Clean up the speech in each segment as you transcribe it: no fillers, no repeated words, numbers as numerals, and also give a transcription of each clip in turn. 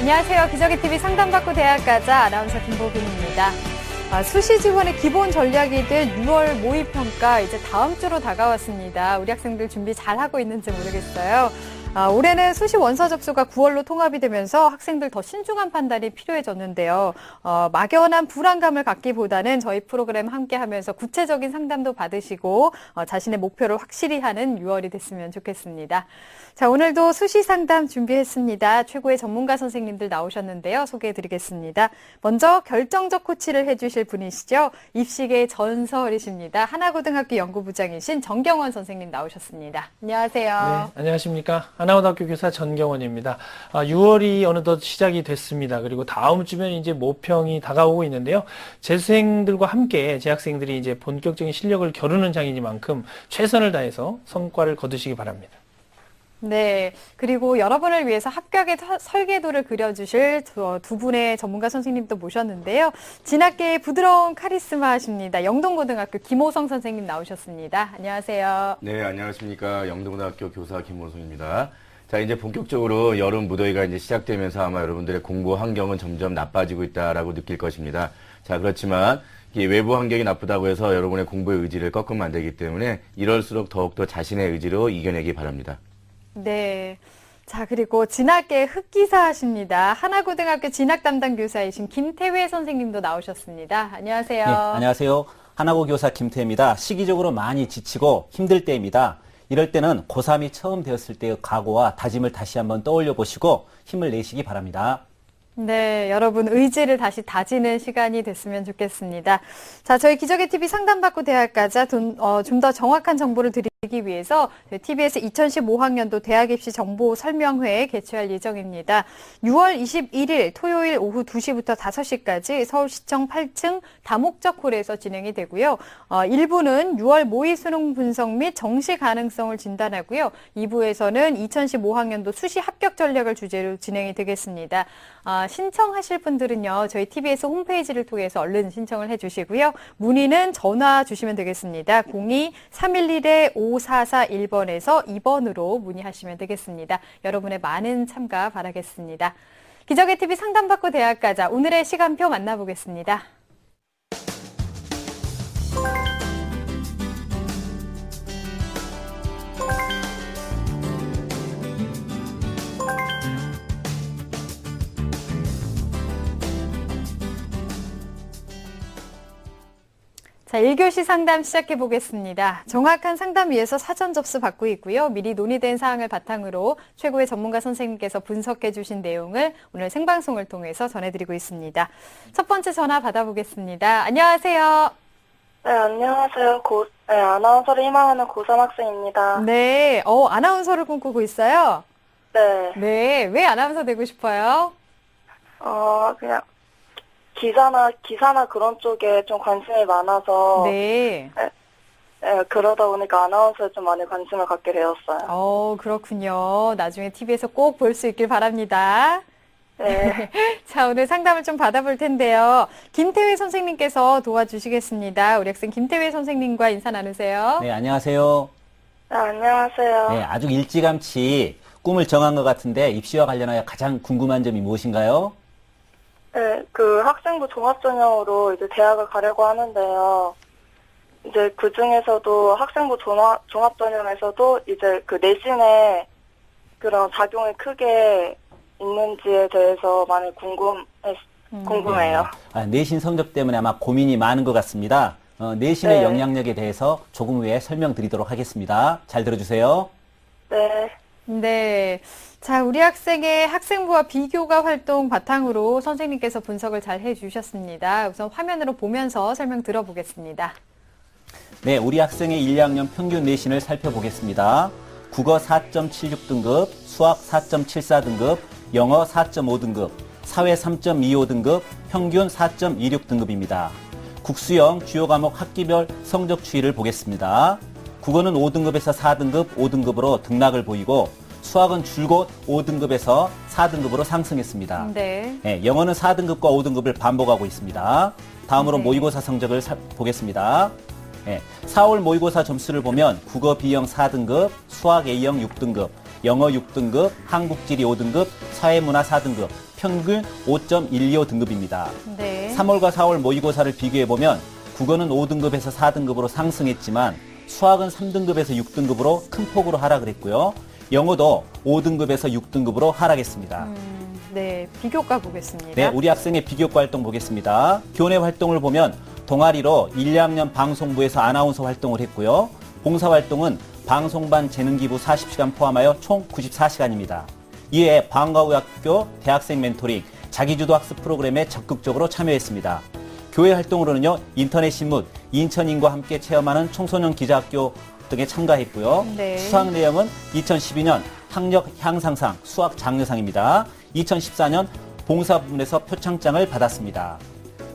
안녕하세요. 기저귀TV 상담받고 대학 가자 아나운서 김보빈입니다. 수시 지원의 기본 전략이 될 6월 모의평가 이제 다음 주로 다가왔습니다. 우리 학생들 준비 잘하고 있는지 모르겠어요. 올해는 수시 원서 접수가 9월로 통합이 되면서 학생들 더 신중한 판단이 필요해졌는데요. 막연한 불안감을 갖기보다는 저희 프로그램 함께하면서 구체적인 상담도 받으시고 자신의 목표를 확실히 하는 6월이 됐으면 좋겠습니다. 자, 오늘도 수시 상담 준비했습니다. 최고의 전문가 선생님들 나오셨는데요. 소개해드리겠습니다. 먼저 결정적 코치를 해주실 분이시죠. 입시계의 전설이십니다. 하나고등학교 연구부장이신 정경원 선생님 나오셨습니다. 안녕하세요. 네, 안녕하십니까. 하나고등학교 교사 전경원입니다. 6월이 어느덧 시작이 됐습니다. 그리고 다음 주면 이제 모평이 다가오고 있는데요. 재수생들과 함께 재학생들이 이제 본격적인 실력을 겨루는 장이니만큼 최선을 다해서 성과를 거두시기 바랍니다. 네, 그리고 여러분을 위해서 합격의 설계도를 그려주실 두 분의 전문가 선생님도 모셨는데요. 진학계의 부드러운 카리스마십니다. 영동고등학교 김호성 선생님 나오셨습니다. 안녕하세요. 네, 안녕하십니까. 영동고등학교 교사 김호성입니다. 자, 이제 본격적으로 여름 무더위가 이제 시작되면서 아마 여러분들의 공부 환경은 점점 나빠지고 있다라고 느낄 것입니다. 자, 그렇지만 이 외부 환경이 나쁘다고 해서 여러분의 공부의 의지를 꺾으면 안 되기 때문에 이럴수록 더욱더 자신의 의지로 이겨내기 바랍니다. 네. 자, 그리고 진학계 흑기사십니다. 하나고등학교 진학 담당 교사이신 김태회 선생님도 나오셨습니다. 안녕하세요. 네, 안녕하세요. 하나고 교사 김태회입니다. 시기적으로 많이 지치고 힘들 때입니다. 이럴 때는 고3이 처음 되었을 때의 각오와 다짐을 다시 한번 떠올려 보시고 힘을 내시기 바랍니다. 네, 여러분 의지를 다시 다지는 시간이 됐으면 좋겠습니다. 자, 저희 기저귀TV 상담받고 대학 가자 좀 더 정확한 정보를 드리기 위해서 TBS 2015학년도 대학 입시 정보 설명회 개최할 예정입니다. 6월 21일 토요일 오후 2시부터 5시까지 서울시청 8층 다목적 홀에서 진행이 되고요. 1부는 6월 모의 수능 분석 및 정시 가능성을 진단하고요. 2부에서는 2015학년도 수시 합격 전략을 주제로 진행이 되겠습니다. 신청하실 분들은요, 저희 TBS 홈페이지를 통해서 얼른 신청을 해주시고요. 문의는 전화 주시면 되겠습니다. 02-311-5441번에서 2번으로 문의하시면 되겠습니다. 여러분의 많은 참가 바라겠습니다. 기저귀TV 상담받고 대학 가자. 오늘의 시간표 만나보겠습니다. 자, 1교시 상담 시작해 보겠습니다. 정확한 상담 위해서 사전 접수 받고 있고요. 미리 논의된 사항을 바탕으로 최고의 전문가 선생님께서 분석해 주신 내용을 오늘 생방송을 통해서 전해드리고 있습니다. 첫 번째 전화 받아보겠습니다. 안녕하세요. 네, 안녕하세요. 아나운서를 희망하는 고3 학생입니다. 네, 아나운서를 꿈꾸고 있어요? 네. 네, 왜 아나운서 되고 싶어요? 그냥 기사나 그런 쪽에 좀 관심이 많아서. 네. 네, 그러다 보니까 아나운서에 좀 많이 관심을 갖게 되었어요. 그렇군요. 나중에 TV에서 꼭 볼 수 있길 바랍니다. 네. 자, 오늘 상담을 좀 받아볼 텐데요. 김태회 선생님께서 도와주시겠습니다. 우리 학생 김태회 선생님과 인사 나누세요. 네, 안녕하세요. 네, 안녕하세요. 네, 아주 일찌감치 꿈을 정한 것 같은데 입시와 관련하여 가장 궁금한 점이 무엇인가요? 네, 학생부 종합전형으로 이제 대학을 가려고 하는데요. 이제 그 중에서도 학생부 종합전형에서도 이제 내신에 그런 작용이 크게 있는지에 대해서 많이 궁금해요. 네. 내신 성적 때문에 아마 고민이 많은 것 같습니다. 내신의 네. 영향력에 대해서 조금 후에 설명드리도록 하겠습니다. 잘 들어주세요. 네. 네. 자, 우리 학생의 학생부와 비교과 활동 바탕으로 선생님께서 분석을 잘 해주셨습니다. 우선 화면으로 보면서 설명 들어보겠습니다. 네, 우리 학생의 1, 2학년 평균 내신을 살펴보겠습니다. 국어 4.76등급, 수학 4.74등급, 영어 4.5등급, 사회 3.25등급, 평균 4.26등급입니다. 국수형 주요 과목 학기별 성적 추이를 보겠습니다. 국어는 5등급에서 4등급, 5등급으로 등락을 보이고 수학은 줄곧 5등급에서 4등급으로 상승했습니다. 네. 네, 영어는 4등급과 5등급을 반복하고 있습니다. 다음으로 네. 모의고사 성적을 보겠습니다. 네, 4월 모의고사 점수를 보면 국어 B형 4등급, 수학 A형 6등급, 영어 6등급, 한국지리 5등급, 사회문화 4등급, 평균 5.125등급입니다. 네. 3월과 4월 모의고사를 비교해보면 국어는 5등급에서 4등급으로 상승했지만 수학은 3등급에서 6등급으로 큰 폭으로 하락을 했고요. 영어도 5등급에서 6등급으로 하락했습니다. 네, 비교과 보겠습니다. 네, 우리 학생의 비교과 활동 보겠습니다. 교내 활동을 보면 동아리로 1, 2학년 방송부에서 아나운서 활동을 했고요. 봉사활동은 방송반 재능기부 40시간 포함하여 총 94시간입니다. 이에 방과후학교 대학생 멘토링, 자기주도 학습 프로그램에 적극적으로 참여했습니다. 교회 활동으로는요, 인터넷 신문, 인천인과 함께 체험하는 청소년 기자학교 등에 참가했고요. 네. 수학 내용은 2012년 학력 향상상 수학 장려상입니다. 2014년 봉사 부문에서 표창장을 받았습니다.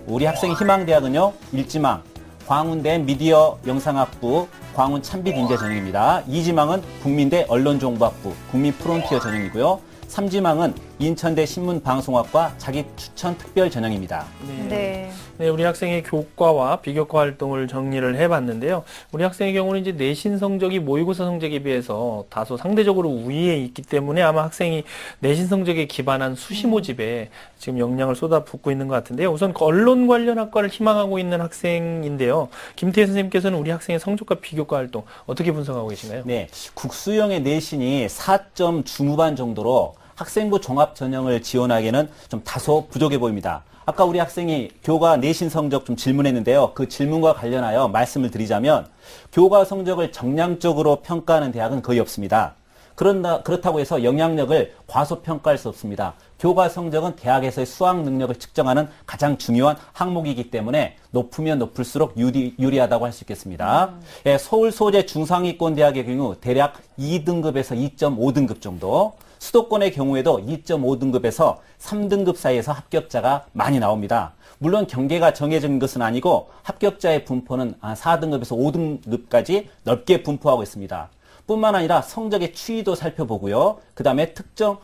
우리 학생 희망대학은요, 일지망, 광운대 미디어 영상학부, 광운 찬빛 인재 전형입니다. 이지망은 국민대 언론정보학부, 국민 프론티어 전형이고요. 삼지망은 인천대 신문방송학과 자기 추천 특별 전형입니다. 네. 네, 우리 학생의 교과와 비교과 활동을 정리를 해봤는데요. 우리 학생의 경우는 이제 내신 성적이 모의고사 성적에 비해서 다소 상대적으로 우위에 있기 때문에 아마 학생이 내신 성적에 기반한 수시 모집에 지금 역량을 쏟아붓고 있는 것 같은데요. 우선 언론 관련 학과를 희망하고 있는 학생인데요. 김태희 선생님께서는 우리 학생의 성적과 비교과 활동 어떻게 분석하고 계시나요? 네, 국수형의 내신이 4점 중후반 정도로 학생부 종합 전형을 지원하기에는 좀 다소 부족해 보입니다. 아까 우리 학생이 교과 내신 성적 좀 질문했는데요. 그 질문과 관련하여 말씀을 드리자면 교과 성적을 정량적으로 평가하는 대학은 거의 없습니다. 그렇다고 해서 영향력을 과소평가할 수 없습니다. 교과 성적은 대학에서의 수학 능력을 측정하는 가장 중요한 항목이기 때문에 높으면 높을수록 유리하다고 할 수 있겠습니다. 예, 서울 소재 중상위권 대학의 경우 대략 2등급에서 2.5등급 정도, 수도권의 경우에도 2.5등급에서 3등급 사이에서 합격자가 많이 나옵니다. 물론 경계가 정해진 것은 아니고 합격자의 분포는 4등급에서 5등급까지 넓게 분포하고 있습니다. 뿐만 아니라 성적의 추이도 살펴보고요. 그 다음에 특정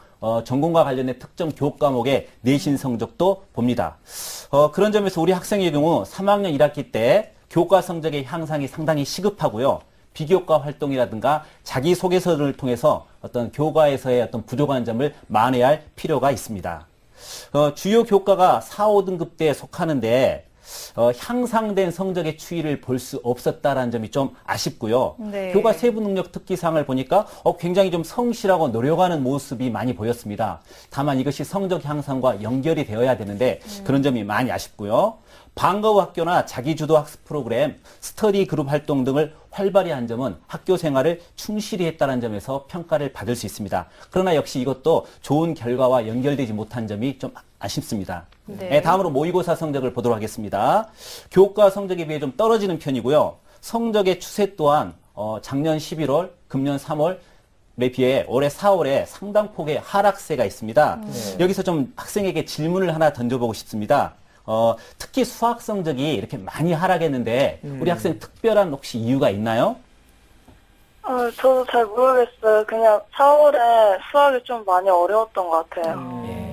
전공과 관련된 특정 교과목의 내신 성적도 봅니다. 그런 점에서 우리 학생의 경우 3학년 1학기 때 교과 성적의 향상이 상당히 시급하고요. 비교과 활동이라든가 자기소개서를 통해서 어떤 교과에서의 어떤 부족한 점을 만회해야 할 필요가 있습니다. 주요 교과가 4, 5등급대에 속하는데 향상된 성적의 추이를 볼 수 없었다라는 점이 좀 아쉽고요. 네. 교과 세부 능력 특기상을 보니까 굉장히 좀 성실하고 노력하는 모습이 많이 보였습니다. 다만 이것이 성적 향상과 연결이 되어야 되는데 그런 점이 많이 아쉽고요. 방과후 학교나 자기주도 학습 프로그램, 스터디 그룹 활동 등을 활발히 한 점은 학교 생활을 충실히 했다는 점에서 평가를 받을 수 있습니다. 그러나 역시 이것도 좋은 결과와 연결되지 못한 점이 좀 아쉽습니다. 네. 네, 다음으로 모의고사 성적을 보도록 하겠습니다. 교과 성적에 비해 좀 떨어지는 편이고요. 성적의 추세 또한 작년 11월, 금년 3월에 비해 올해 4월에 상당폭의 하락세가 있습니다. 여기서 좀 학생에게 질문을 하나 던져보고 싶습니다. 특히 수학 성적이 이렇게 많이 하락했는데 우리 학생 특별한 혹시 이유가 있나요? 저도 잘 모르겠어요. 그냥 4월에 수학이 좀 많이 어려웠던 것 같아요.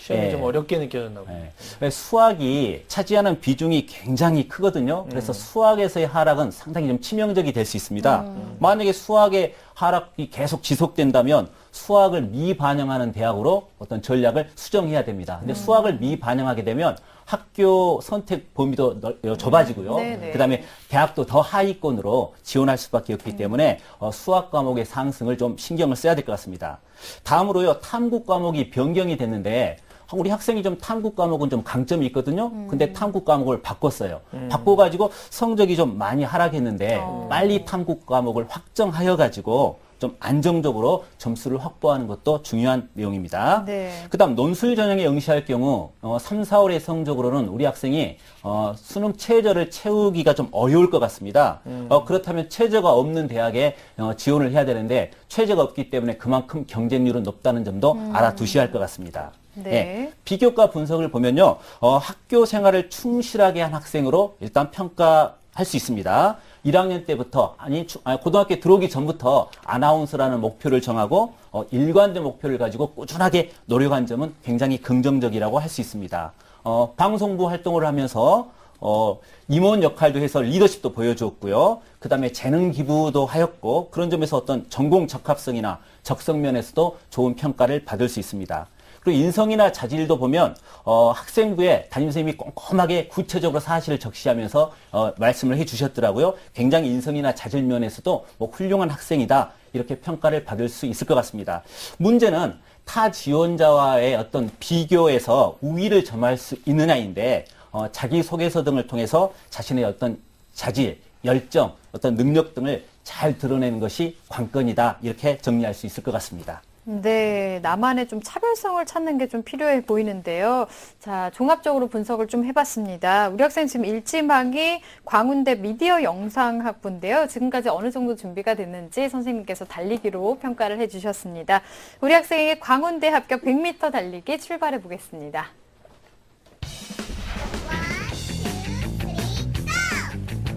시험이 예. 좀 어렵게 느껴졌나 봐요. 네. 수학이 차지하는 비중이 굉장히 크거든요. 그래서 수학에서의 하락은 상당히 좀 치명적이 될 수 있습니다. 만약에 수학의 하락이 계속 지속된다면 수학을 미반영하는 대학으로 어떤 전략을 수정해야 됩니다. 근데 수학을 미반영하게 되면 학교 선택 범위도 좁아지고요. 네네. 그다음에 대학도 더 하위권으로 지원할 수밖에 없기 때문에 수학 과목의 상승을 좀 신경을 써야 될 것 같습니다. 다음으로요, 탐구 과목이 변경이 됐는데 우리 학생이 좀 탐구 과목은 좀 강점이 있거든요. 근데 탐구 과목을 바꿨어요. 바꿔가지고 성적이 좀 많이 하락했는데 빨리 탐구 과목을 확정하여가지고 좀 안정적으로 점수를 확보하는 것도 중요한 내용입니다. 네. 그다음 논술 전형에 응시할 경우 3, 4월의 성적으로는 우리 학생이 수능 최저를 채우기가 좀 어려울 것 같습니다. 그렇다면 최저가 없는 대학에 지원을 해야 되는데 최저가 없기 때문에 그만큼 경쟁률은 높다는 점도 알아두셔야 할 것 같습니다. 네. 예, 비교과 분석을 보면요, 학교 생활을 충실하게 한 학생으로 일단 평가할 수 있습니다. 1학년 때부터, 고등학교에 들어오기 전부터 아나운서라는 목표를 정하고, 일관된 목표를 가지고 꾸준하게 노력한 점은 굉장히 긍정적이라고 할 수 있습니다. 방송부 활동을 하면서, 임원 역할도 해서 리더십도 보여주었고요. 그 다음에 재능 기부도 하였고, 그런 점에서 어떤 전공 적합성이나 적성 면에서도 좋은 평가를 받을 수 있습니다. 그리고 인성이나 자질도 보면 학생부에 담임선생님이 꼼꼼하게 구체적으로 사실을 적시하면서 말씀을 해주셨더라고요. 굉장히 인성이나 자질 면에서도 뭐 훌륭한 학생이다 이렇게 평가를 받을 수 있을 것 같습니다. 문제는 타 지원자와의 어떤 비교에서 우위를 점할 수 있느냐인데 자기소개서 등을 통해서 자신의 어떤 자질, 열정, 어떤 능력 등을 잘 드러내는 것이 관건이다 이렇게 정리할 수 있을 것 같습니다. 네, 나만의 좀 차별성을 찾는 게 좀 필요해 보이는데요. 자, 종합적으로 분석을 좀 해봤습니다. 우리 학생 지금 일지망이 광운대 미디어 영상학부인데요. 지금까지 어느 정도 준비가 됐는지 선생님께서 달리기로 평가를 해주셨습니다. 우리 학생에게 광운대 합격 100m 달리기 출발해 보겠습니다.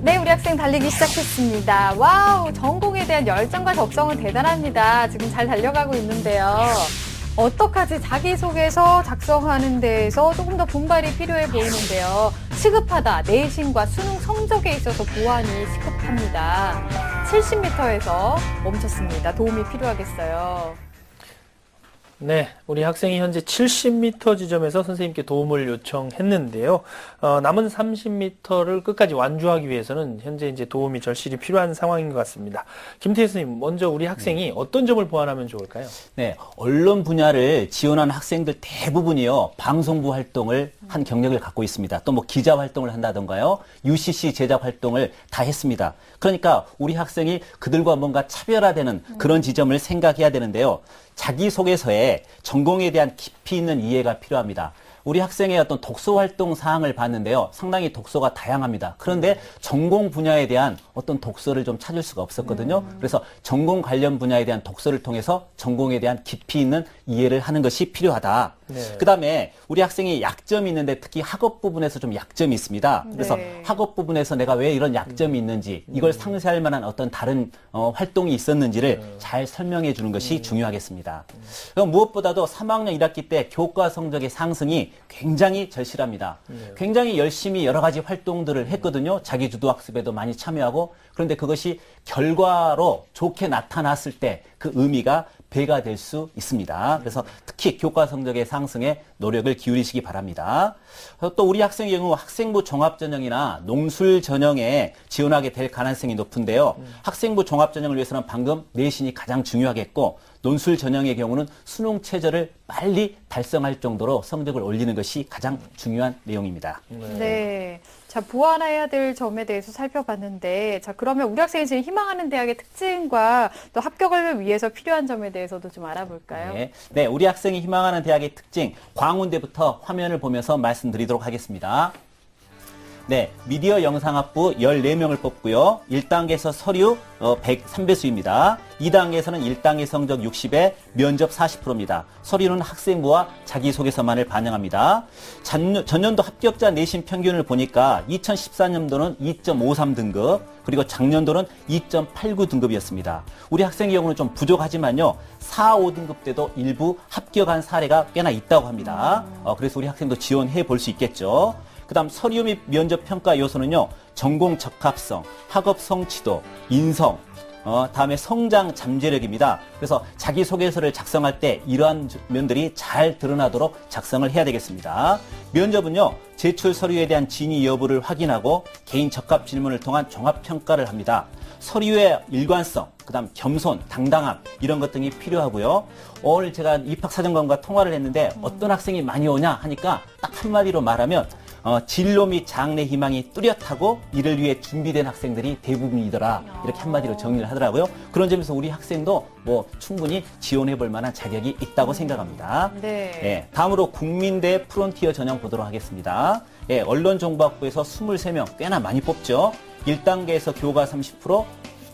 네, 우리 학생 달리기 시작했습니다. 와우, 전공에 대한 열정과 적성은 대단합니다. 지금 잘 달려가고 있는데요. 어떡하지? 자기소개서 작성하는 데에서 조금 더 분발이 필요해 보이는데요. 시급하다. 내신과 수능 성적에 있어서 보완이 시급합니다. 70m에서 멈췄습니다. 도움이 필요하겠어요. 네, 우리 학생이 현재 70m 지점에서 선생님께 도움을 요청했는데요. 남은 30m를 끝까지 완주하기 위해서는 현재 이제 도움이 절실히 필요한 상황인 것 같습니다. 김태희 선생님, 먼저 우리 학생이 어떤 점을 보완하면 좋을까요? 네, 언론 분야를 지원한 학생들 대부분이요, 방송부 활동을 한 경력을 갖고 있습니다. 또 뭐 기자 활동을 한다던가요, UCC 제작 활동을 다 했습니다. 그러니까 우리 학생이 그들과 뭔가 차별화되는 그런 지점을 생각해야 되는데요. 자기소개서에 전공에 대한 깊이 있는 이해가 필요합니다. 우리 학생의 어떤 독서 활동 사항을 봤는데요. 상당히 독서가 다양합니다. 그런데 전공 분야에 대한 어떤 독서를 좀 찾을 수가 없었거든요. 그래서 전공 관련 분야에 대한 독서를 통해서 전공에 대한 깊이 있는 이해를 하는 것이 필요하다. 네. 그다음에 우리 학생이 약점이 있는데 특히 학업 부분에서 좀 약점이 있습니다. 그래서 네. 학업 부분에서 내가 왜 이런 약점이 있는지, 이걸 상쇄할 만한 어떤 다른 활동이 있었는지를 잘 설명해 주는 것이 중요하겠습니다. 그럼 무엇보다도 3학년 1학기 때 교과 성적의 상승이 굉장히 절실합니다. 굉장히 열심히 여러 가지 활동들을 했거든요. 자기주도 학습에도 많이 참여하고. 그런데 그것이 결과로 좋게 나타났을 때 그 의미가 배가 될 수 있습니다. 그래서 특히 교과 성적의 상승에 노력을 기울이시기 바랍니다. 또 우리 학생의 경우 학생부 종합전형이나 농술 전형에 지원하게 될 가능성이 높은데요. 학생부 종합전형을 위해서는 방금 내신이 가장 중요하겠고, 논술 전형의 경우는 수능 최저를 빨리 달성할 정도로 성적을 올리는 것이 가장 중요한 내용입니다. 네. 자, 보완해야 될 점에 대해서 살펴봤는데, 자, 그러면 우리 학생이 지금 희망하는 대학의 특징과 또 합격을 위해서 필요한 점에 대해서도 좀 알아볼까요? 네, 우리 학생이 희망하는 대학의 특징, 광운대부터 화면을 보면서 말씀드리도록 하겠습니다. 네, 미디어 영상학부 14명을 뽑고요. 1단계에서 서류 103배수입니다. 2단계에서는 1단계 성적 60에 면접 40%입니다. 서류는 학생부와 자기소개서만을 반영합니다. 전년도 합격자 내신 평균을 보니까 2014년도는 2.53등급, 그리고 작년도는 2.89등급이었습니다. 우리 학생의 경우는 좀 부족하지만요, 4, 5등급 때도 일부 합격한 사례가 꽤나 있다고 합니다. 그래서 우리 학생도 지원해 볼 수 있겠죠. 그 다음 서류 및 면접 평가 요소는요, 전공 적합성, 학업 성취도, 인성, 다음에 성장 잠재력입니다. 그래서 자기소개서를 작성할 때 이러한 면들이 잘 드러나도록 작성을 해야 되겠습니다. 면접은요, 제출 서류에 대한 진위 여부를 확인하고 개인 적합 질문을 통한 종합평가를 합니다. 서류의 일관성, 그 다음 겸손, 당당함, 이런 것 등이 필요하고요. 오늘 제가 입학사정관과 통화를 했는데 어떤 학생이 많이 오냐 하니까 딱 한마디로 말하면 진로 및 장래 희망이 뚜렷하고 이를 위해 준비된 학생들이 대부분이더라, 이렇게 한마디로 정리를 하더라고요. 그런 점에서 우리 학생도 뭐 충분히 지원해 볼 만한 자격이 있다고 생각합니다. 네. 예, 다음으로 국민대 프론티어 전형 보도록 하겠습니다. 예, 언론정보학부에서 23명, 꽤나 많이 뽑죠. 1단계에서 교과 30%,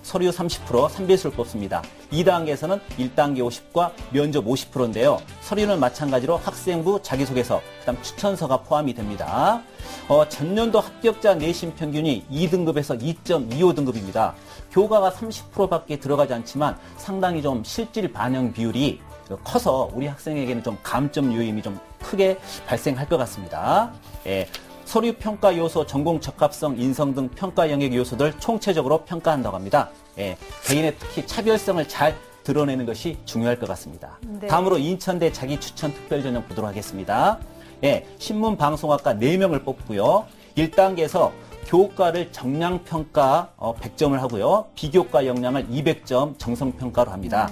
서류 30%, 3배수를 뽑습니다. 2단계에서는 1단계 50과 면접 50%인데요. 서류는 마찬가지로 학생부 자기소개서, 그다음 추천서가 포함이 됩니다. 전년도 합격자 내신 평균이 2등급에서 2.25등급입니다. 교과가 30%밖에 들어가지 않지만 상당히 좀 실질 반영 비율이 커서 우리 학생에게는 좀 감점 요인이 좀 크게 발생할 것 같습니다. 예, 서류 평가 요소, 전공 적합성, 인성 등 평가 영역 요소들 총체적으로 평가한다고 합니다. 예, 개인의 특히 차별성을 잘 드러내는 것이 중요할 것 같습니다. 네. 다음으로 인천대 자기 추천 특별 전형 보도록 하겠습니다. 예, 신문방송학과 4명을 뽑고요. 1단계에서 교과를 정량평가 100점을 하고요. 비교과 역량을 200점 정성평가로 합니다.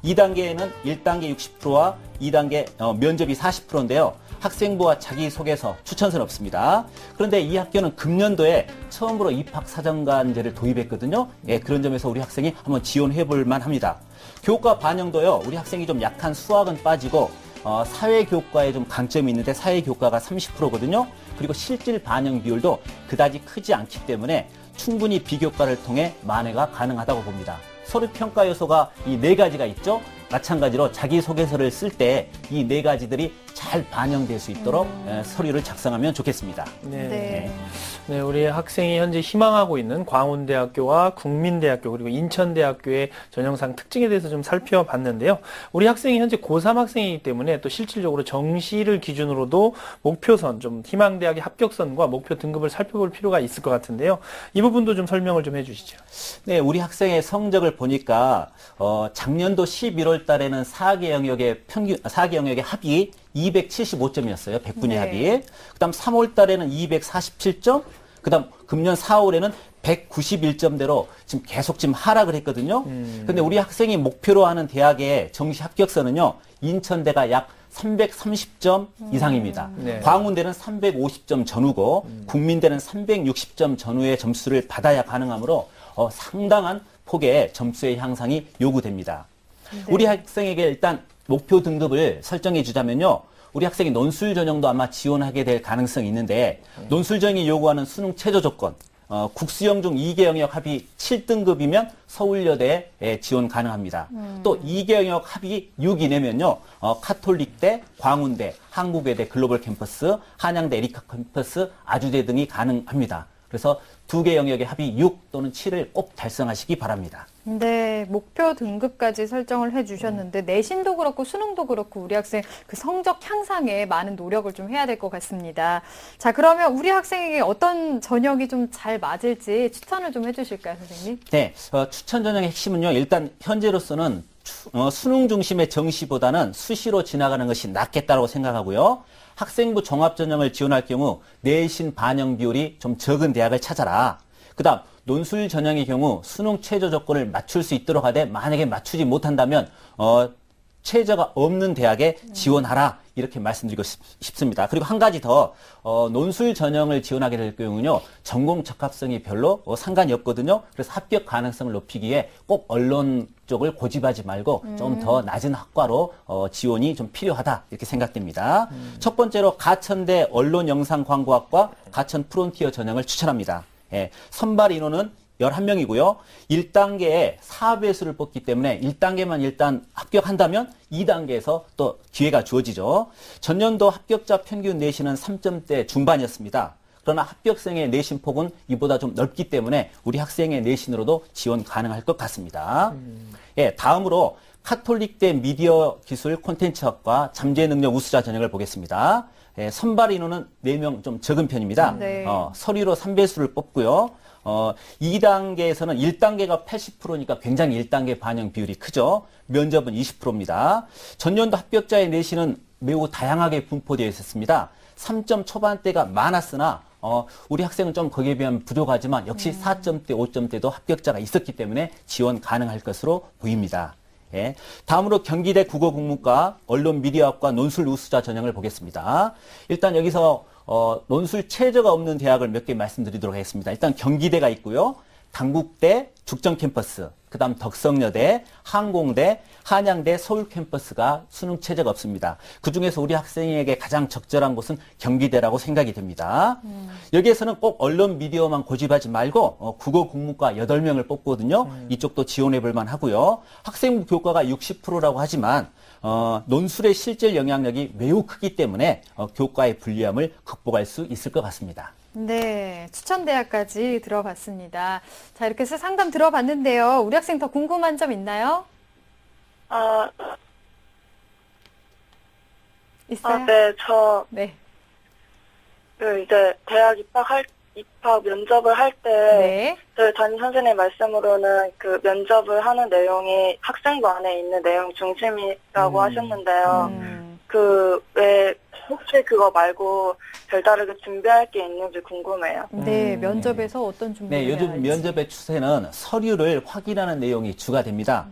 2단계에는 1단계 60%와 2단계 면접이 40%인데요. 학생부와 자기소개서, 추천서는 없습니다. 그런데 이 학교는 금년도에 처음으로 입학사정관제를 도입했거든요. 예, 그런 점에서 우리 학생이 한번 지원해볼 만합니다. 교과 반영도요. 우리 학생이 좀 약한 수학은 빠지고 사회교과에 좀 강점이 있는데 사회교과가 30%거든요. 그리고 실질 반영 비율도 그다지 크지 않기 때문에 충분히 비교과를 통해 만회가 가능하다고 봅니다. 서류 평가 요소가 이 4가지가 있죠. 마찬가지로 자기소개서를 쓸 때 이 4가지들이 잘 반영될 수 있도록 서류를 작성하면 좋겠습니다. 네, 우리 학생이 현재 희망하고 있는 광운대학교와 국민대학교 그리고 인천대학교의 전형상 특징에 대해서 좀 살펴봤는데요. 우리 학생이 현재 고3 학생이기 때문에 또 실질적으로 정시를 기준으로도 목표선, 좀 희망대학의 합격선과 목표 등급을 살펴볼 필요가 있을 것 같은데요. 이 부분도 좀 설명을 좀 해주시죠. 네, 우리 학생의 성적을 보니까 작년도 11월 달에는 4개 영역의 합이 275점이었어요. 100분위 합이. 그다음 3월 달에는 247점. 그다음 금년 4월에는 191점대로 지금 계속 하락을 했거든요. 근데 우리 학생이 목표로 하는 대학의 정시 합격선은요. 인천대가 약 330점 이상입니다. 네. 광운대는 350점 전후고 국민대는 360점 전후의 점수를 받아야 가능하므로 상당한 폭의 점수의 향상이 요구됩니다. 네. 우리 학생에게 일단 목표 등급을 설정해 주자면요. 우리 학생이 논술 전형도 아마 지원하게 될 가능성이 있는데 논술 전형이 요구하는 수능 최저 조건 국수형 중 2개 영역 합이 7등급이면 서울여대에 지원 가능합니다. 또 2개 영역 합이 6 이내면요. 카톨릭대, 광운대, 한국외대 글로벌 캠퍼스, 한양대 에리카 캠퍼스, 아주대 등이 가능합니다. 그래서 2개 영역의 합이 6 또는 7을 꼭 달성하시기 바랍니다. 네, 목표 등급까지 설정을 해주셨는데 내신도 그렇고 수능도 그렇고 우리 학생 그 성적 향상에 많은 노력을 좀 해야 될 것 같습니다. 자, 그러면 우리 학생에게 어떤 전형이 좀 잘 맞을지 추천을 좀 해주실까요, 선생님? 네, 추천 전형의 핵심은요. 일단 현재로서는 수능 중심의 정시보다는 수시로 지나가는 것이 낫겠다고 생각하고요. 학생부 종합 전형을 지원할 경우 내신 반영 비율이 좀 적은 대학을 찾아라. 그다음 논술 전형의 경우 수능 최저 조건을 맞출 수 있도록 하되 만약에 맞추지 못한다면 최저가 없는 대학에 지원하라 이렇게 말씀드리고 싶습니다. 그리고 한 가지 더 논술 전형을 지원하게 될 경우는요. 전공 적합성이 별로 상관이 없거든요. 그래서 합격 가능성을 높이기 위해 꼭 언론 쪽을 고집하지 말고 좀 더 낮은 학과로 지원이 좀 필요하다 이렇게 생각됩니다. 첫 번째로 가천대 언론영상광고학과 가천 프론티어 전형을 추천합니다. 예, 선발 인원은 11명이고요. 1단계에 4배수를 뽑기 때문에 1단계만 일단 합격한다면 2단계에서 또 기회가 주어지죠. 전년도 합격자 평균 내신은 3점대 중반이었습니다. 그러나 합격생의 내신 폭은 이보다 좀 넓기 때문에 우리 학생의 내신으로도 지원 가능할 것 같습니다. 예, 다음으로 카톨릭대 미디어 기술 콘텐츠학과 잠재능력 우수자 전형을 보겠습니다. 예, 선발 인원은 4명 좀 적은 편입니다. 네. 서류로 3배수를 뽑고요. 2단계에서는 1단계가 80%니까 굉장히 1단계 반영 비율이 크죠. 면접은 20%입니다. 전년도 합격자의 내신은 매우 다양하게 분포되어 있었습니다. 3점 초반대가 많았으나 우리 학생은 좀 거기에 비하면 부족하지만 역시 4점대, 5점대도 합격자가 있었기 때문에 지원 가능할 것으로 보입니다. 예. 다음으로 경기대 국어국문과 언론미디어학과 논술 우수자 전형을 보겠습니다. 일단 여기서 논술 최저가 없는 대학을 몇 개 말씀드리도록 하겠습니다. 일단 경기대가 있고요. 당국대, 죽전 캠퍼스, 그다음 덕성여대, 항공대, 한양대, 서울 캠퍼스가 수능 최저가 없습니다. 그중에서 우리 학생에게 가장 적절한 곳은 경기대라고 생각이 됩니다. 여기에서는 꼭 언론 미디어만 고집하지 말고 국어 국문과 8명을 뽑거든요. 이쪽도 지원해 볼 만하고요. 학생부 교과가 60%라고 하지만 논술의 실질 영향력이 매우 크기 때문에 교과의 불리함을 극복할 수 있을 것 같습니다. 네, 추천대학까지 들어봤습니다. 자, 이렇게 해서 상담 들어봤는데요. 우리 학생 더 궁금한 점 있나요? 있어요? 네, 저 네. 이제 대학 입학 면접을 할 때 네. 저희 담임 선생님 말씀으로는 그 면접을 하는 내용이 학생부 안에 있는 내용 중심이라고 하셨는데요. 왜 혹시 그거 말고 별다르게 준비할 게 있는지 궁금해요. 네, 면접에서 어떤 준비를 네, 해야 요즘 할지. 면접의 추세는 서류를 확인하는 내용이 주가 됩니다.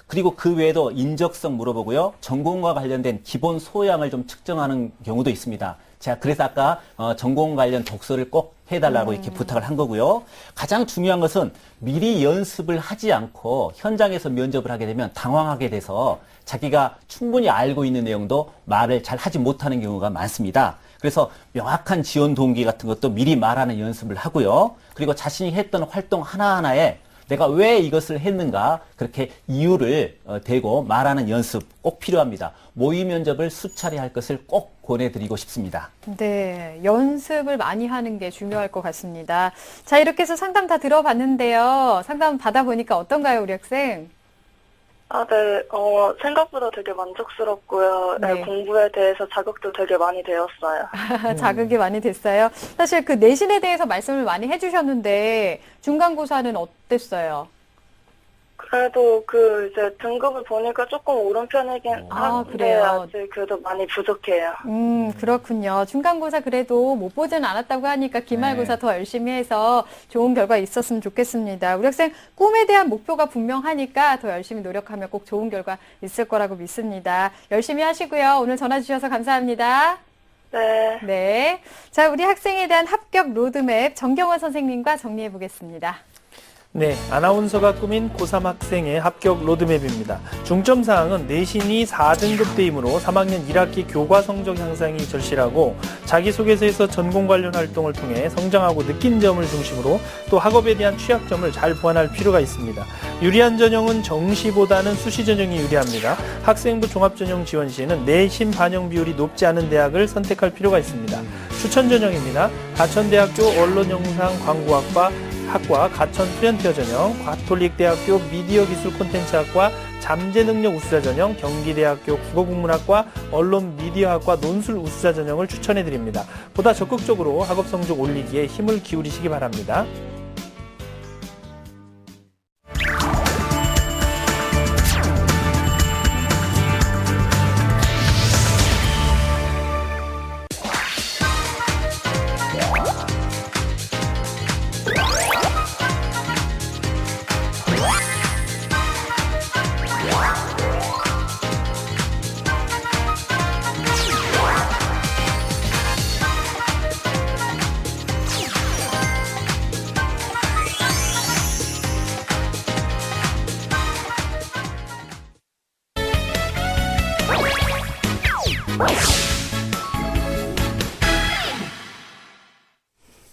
그리고 그 외에도 인적성 물어보고요. 전공과 관련된 기본 소양을 좀 측정하는 경우도 있습니다. 제가 그래서 아까 전공 관련 독서를 꼭 해달라고 이렇게 부탁을 한 거고요. 가장 중요한 것은 미리 연습을 하지 않고 현장에서 면접을 하게 되면 당황하게 돼서 자기가 충분히 알고 있는 내용도 말을 잘 하지 못하는 경우가 많습니다. 그래서 명확한 지원 동기 같은 것도 미리 말하는 연습을 하고요. 그리고 자신이 했던 활동 하나하나에 내가 왜 이것을 했는가 그렇게 이유를 대고 말하는 연습 꼭 필요합니다. 모의 면접을 수차례 할 것을 꼭 권해드리고 싶습니다. 네, 연습을 많이 하는 게 중요할 것 같습니다. 자, 이렇게 해서 상담 다 들어봤는데요. 상담 받아보니까 어떤가요, 우리 학생? 네, 생각보다 되게 만족스럽고요. 네. 네, 공부에 대해서 자극도 되게 많이 되었어요. 자극이 많이 됐어요. 사실 그 내신에 대해서 말씀을 많이 해주셨는데 중간고사는 어땠어요? 그래도 이제 등급을 보니까 조금 오른 편이긴 한데 그래요? 아직 그래도 많이 부족해요. 그렇군요. 중간고사 그래도 못 보진 않았다고 하니까 기말고사 더 열심히 해서 좋은 결과 있었으면 좋겠습니다. 우리 학생 꿈에 대한 목표가 분명하니까 더 열심히 노력하면 꼭 좋은 결과 있을 거라고 믿습니다. 열심히 하시고요. 오늘 전화 주셔서 감사합니다. 네. 네. 자, 우리 학생에 대한 합격 로드맵 정경원 선생님과 정리해 보겠습니다. 네, 아나운서가 꾸민 고3 학생의 합격 로드맵입니다. 중점 사항은 내신이 4등급대이므로 3학년 1학기 교과 성적 향상이 절실하고 자기소개서에서 전공 관련 활동을 통해 성장하고 느낀 점을 중심으로 또 학업에 대한 취약점을 잘 보완할 필요가 있습니다. 유리한 전형은 정시보다는 수시 전형이 유리합니다. 학생부 종합전형 지원 시에는 내신 반영 비율이 높지 않은 대학을 선택할 필요가 있습니다. 추천 전형입니다. 가천대학교 언론영상광고학과 가천 프렌티어 전형, 가톨릭대학교 미디어기술 콘텐츠학과 잠재능력 우수자 전형, 경기대학교 국어국문학과 언론미디어학과 논술 우수자 전형을 추천해드립니다. 보다 적극적으로 학업 성적 올리기에 힘을 기울이시기 바랍니다.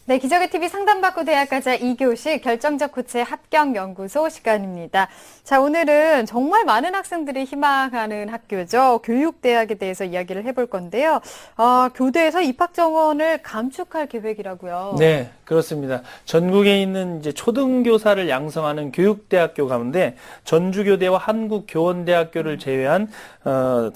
네, 기적의 TV 상담받고 대학 가자 2교시 결정적 고체 합격 연구소 시간입니다. 자, 오늘은 정말 많은 학생들이 희망하는 학교죠. 교육대학에 대해서 이야기를 해볼 건데요. 교대에서 입학 정원을 감축할 계획이라고요. 네, 그렇습니다. 전국에 있는 이제 초등교사를 양성하는 교육대학교 가운데 전주교대와 한국교원대학교를 제외한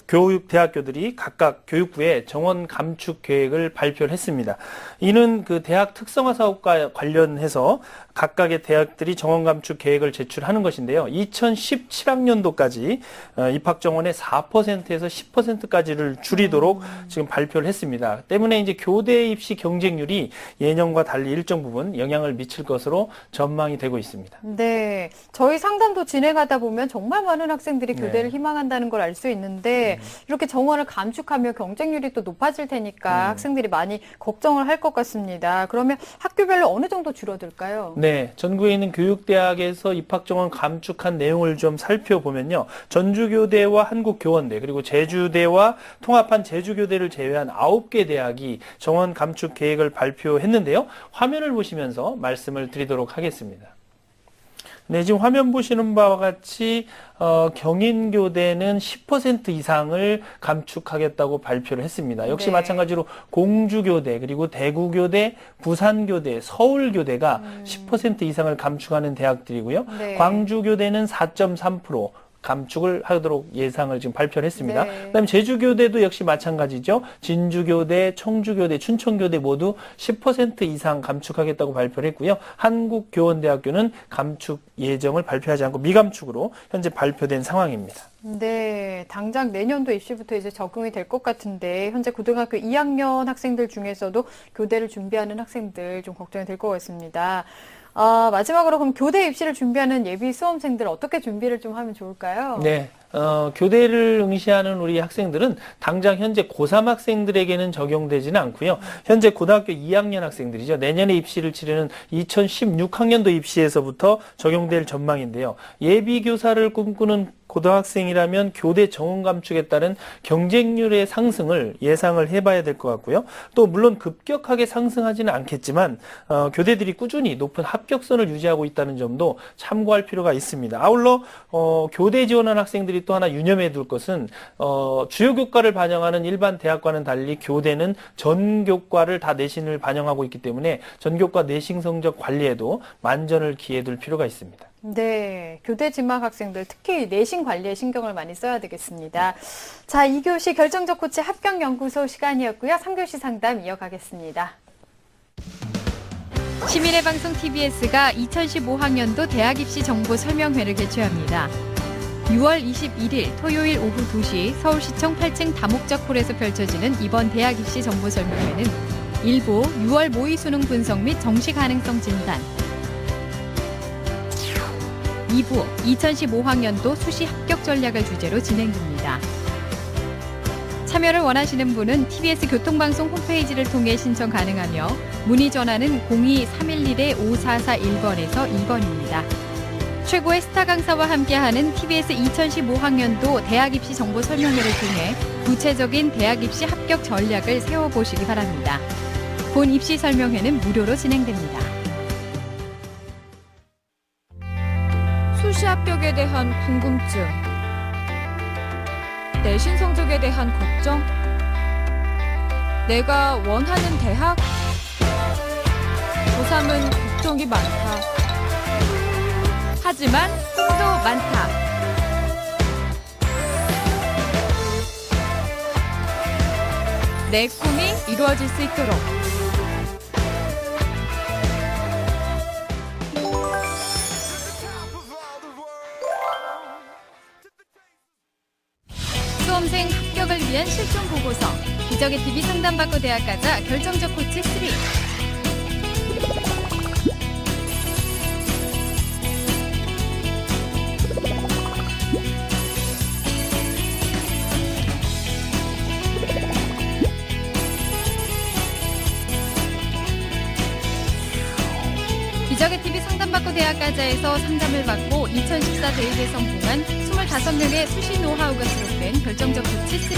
교육대학교들이 각각 교육부에 정원 감축 계획을 발표를 했습니다. 이는 그 대학 특성화 사업과 관련해서 각각의 대학들이 정원 감축 계획을 제출하는 것인데요. 2017학년도까지 입학 정원의 4%에서 10%까지를 줄이도록 지금 발표를 했습니다. 때문에 이제 교대 입시 경쟁률이 예년과 달리 일정 부분 영향을 미칠 것으로 전망이 되고 있습니다. 네, 저희 상담도 진행하다 보면 정말 많은 학생들이 교대를 희망한다는 걸 알 수 있는데 이렇게 정원을 감축하면 경쟁률이 또 높아질 테니까 학생들이 많이 걱정을 할 것 같습니다. 그러면 그러면 학교별로 어느 정도 줄어들까요? 네, 전국에 있는 교육대학에서 입학 정원 감축한 내용을 좀 살펴보면요. 전주교대와 한국교원대 그리고 제주대와 통합한 제주교대를 제외한 9개 대학이 정원 감축 계획을 발표했는데요. 화면을 보시면서 말씀을 드리도록 하겠습니다. 네, 지금 화면 보시는 바와 같이 경인교대는 10% 이상을 감축하겠다고 발표를 했습니다. 역시 네. 마찬가지로 공주교대, 그리고 대구교대, 부산교대, 서울교대가 10% 이상을 감축하는 대학들이고요. 네. 광주교대는 4.3% 감축을 하도록 예상을 지금 발표를 했습니다. 네. 그다음에 제주교대도 역시 마찬가지죠. 진주교대, 청주교대, 춘천교대 모두 10% 이상 감축하겠다고 발표를 했고요. 한국교원대학교는 감축 예정을 발표하지 않고 미감축으로 현재 발표된 상황입니다. 네, 당장 내년도 입시부터 이제 적용이 될 것 같은데 현재 고등학교 2학년 학생들 중에서도 교대를 준비하는 학생들 좀 걱정이 될 것 같습니다. 마지막으로 그럼 교대 입시를 준비하는 예비 수험생들 어떻게 준비를 좀 하면 좋을까요? 네. 교대를 응시하는 우리 학생들은 당장 현재 고3 학생들에게는 적용되지는 않고요. 현재 고등학교 2학년 학생들이죠. 내년에 입시를 치르는 2016학년도 입시에서부터 적용될 전망인데요. 예비교사를 꿈꾸는 고등학생이라면 교대 정원 감축에 따른 경쟁률의 상승을 예상을 해봐야 될 것 같고요. 또 물론 급격하게 상승하지는 않겠지만 교대들이 꾸준히 높은 합격선을 유지하고 있다는 점도 참고할 필요가 있습니다. 아울러 교대 지원한 학생들이 또 하나 유념해 둘 것은 주요 교과를 반영하는 일반 대학과는 달리 교대는 전교과를 다 내신을 반영하고 있기 때문에 전교과 내신 성적 관리에도 만전을 기해 둘 필요가 있습니다. 네, 교대 진학 학생들 특히 내신 관리에 신경을 많이 써야 되겠습니다. 자, 2교시 결정적 코치 합격연구소 시간이었고요. 3교시 상담 이어가겠습니다. 시민의 방송 TBS가 2015학년도 대학 입시 정보 설명회를 개최합니다. 6월 21일 토요일 오후 2시 서울시청 8층 다목적홀에서 펼쳐지는 이번 대학 입시 정보 설명회는 1부 6월 모의 수능 분석 및 정시 가능성 진단, 2부 2015학년도 수시 합격 전략을 주제로 진행됩니다. 참여를 원하시는 분은 TBS 교통방송 홈페이지를 통해 신청 가능하며 문의 전화는 02-311-5441번에서 2번입니다. 최고의 스타 강사와 함께하는 TBS 2015학년도 대학 입시 정보 설명회를 통해 구체적인 대학 입시 합격 전략을 세워보시기 바랍니다. 본 입시 설명회는 무료로 진행됩니다. 수시 합격에 대한 궁금증, 내신 성적에 대한 걱정, 내가 원하는 대학, 고3은 걱정이 많다. 하지만 꿈도 많다. 내 꿈이 이루어질 수 있도록 수험생 합격을 위한 실전 보고서 기적의 TV 상담받고 대학 가자 결정적 코치 3. 기적의 TV 상담받고 대학 가자에서 상담을 받고 2014 대입에 성공한 25명의 수시 노하우가 수록된 결정적 코치 3.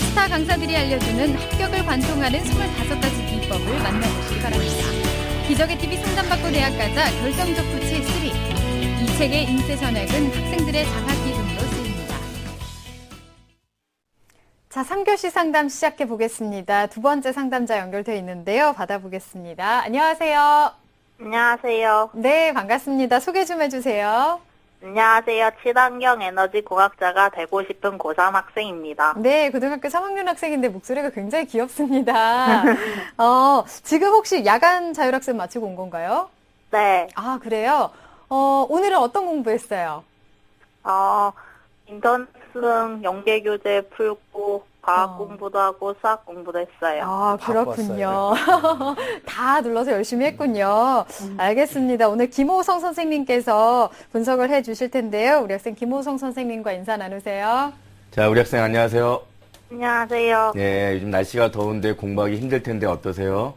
스타 강사들이 알려주는 합격을 관통하는 25가지 비법을 만나보시기 바랍니다. 기적의 TV 상담받고 대학 가자 결정적 코치 3. 이 책의 인쇄 전액은 학생들의 장학 기금으로 쓰입니다. 자, 3교시 상담 시작해 보겠습니다. 두 번째 상담자 연결되어 있는데요. 받아보겠습니다. 안녕하세요. 안녕하세요. 네, 반갑습니다. 소개 좀 해주세요. 안녕하세요. 친환경 에너지 공학자가 되고 싶은 고3 학생입니다. 네, 고등학교 3학년 학생인데 목소리가 굉장히 귀엽습니다. 지금 혹시 야간 자율학습 마치고 온 건가요? 네. 아, 그래요? 오늘은 어떤 공부했어요? 인터넷 수능 연계교재 풀고 과학 공부도 하고 수학 공부도 했어요. 아, 그렇군요. 다 눌러서 열심히 했군요. 알겠습니다. 오늘 김호성 선생님께서 분석을 해 주실 텐데요. 우리 학생 김호성 선생님과 인사 나누세요. 자, 우리 학생 안녕하세요. 안녕하세요. 네, 요즘 날씨가 더운데 공부하기 힘들 텐데 어떠세요?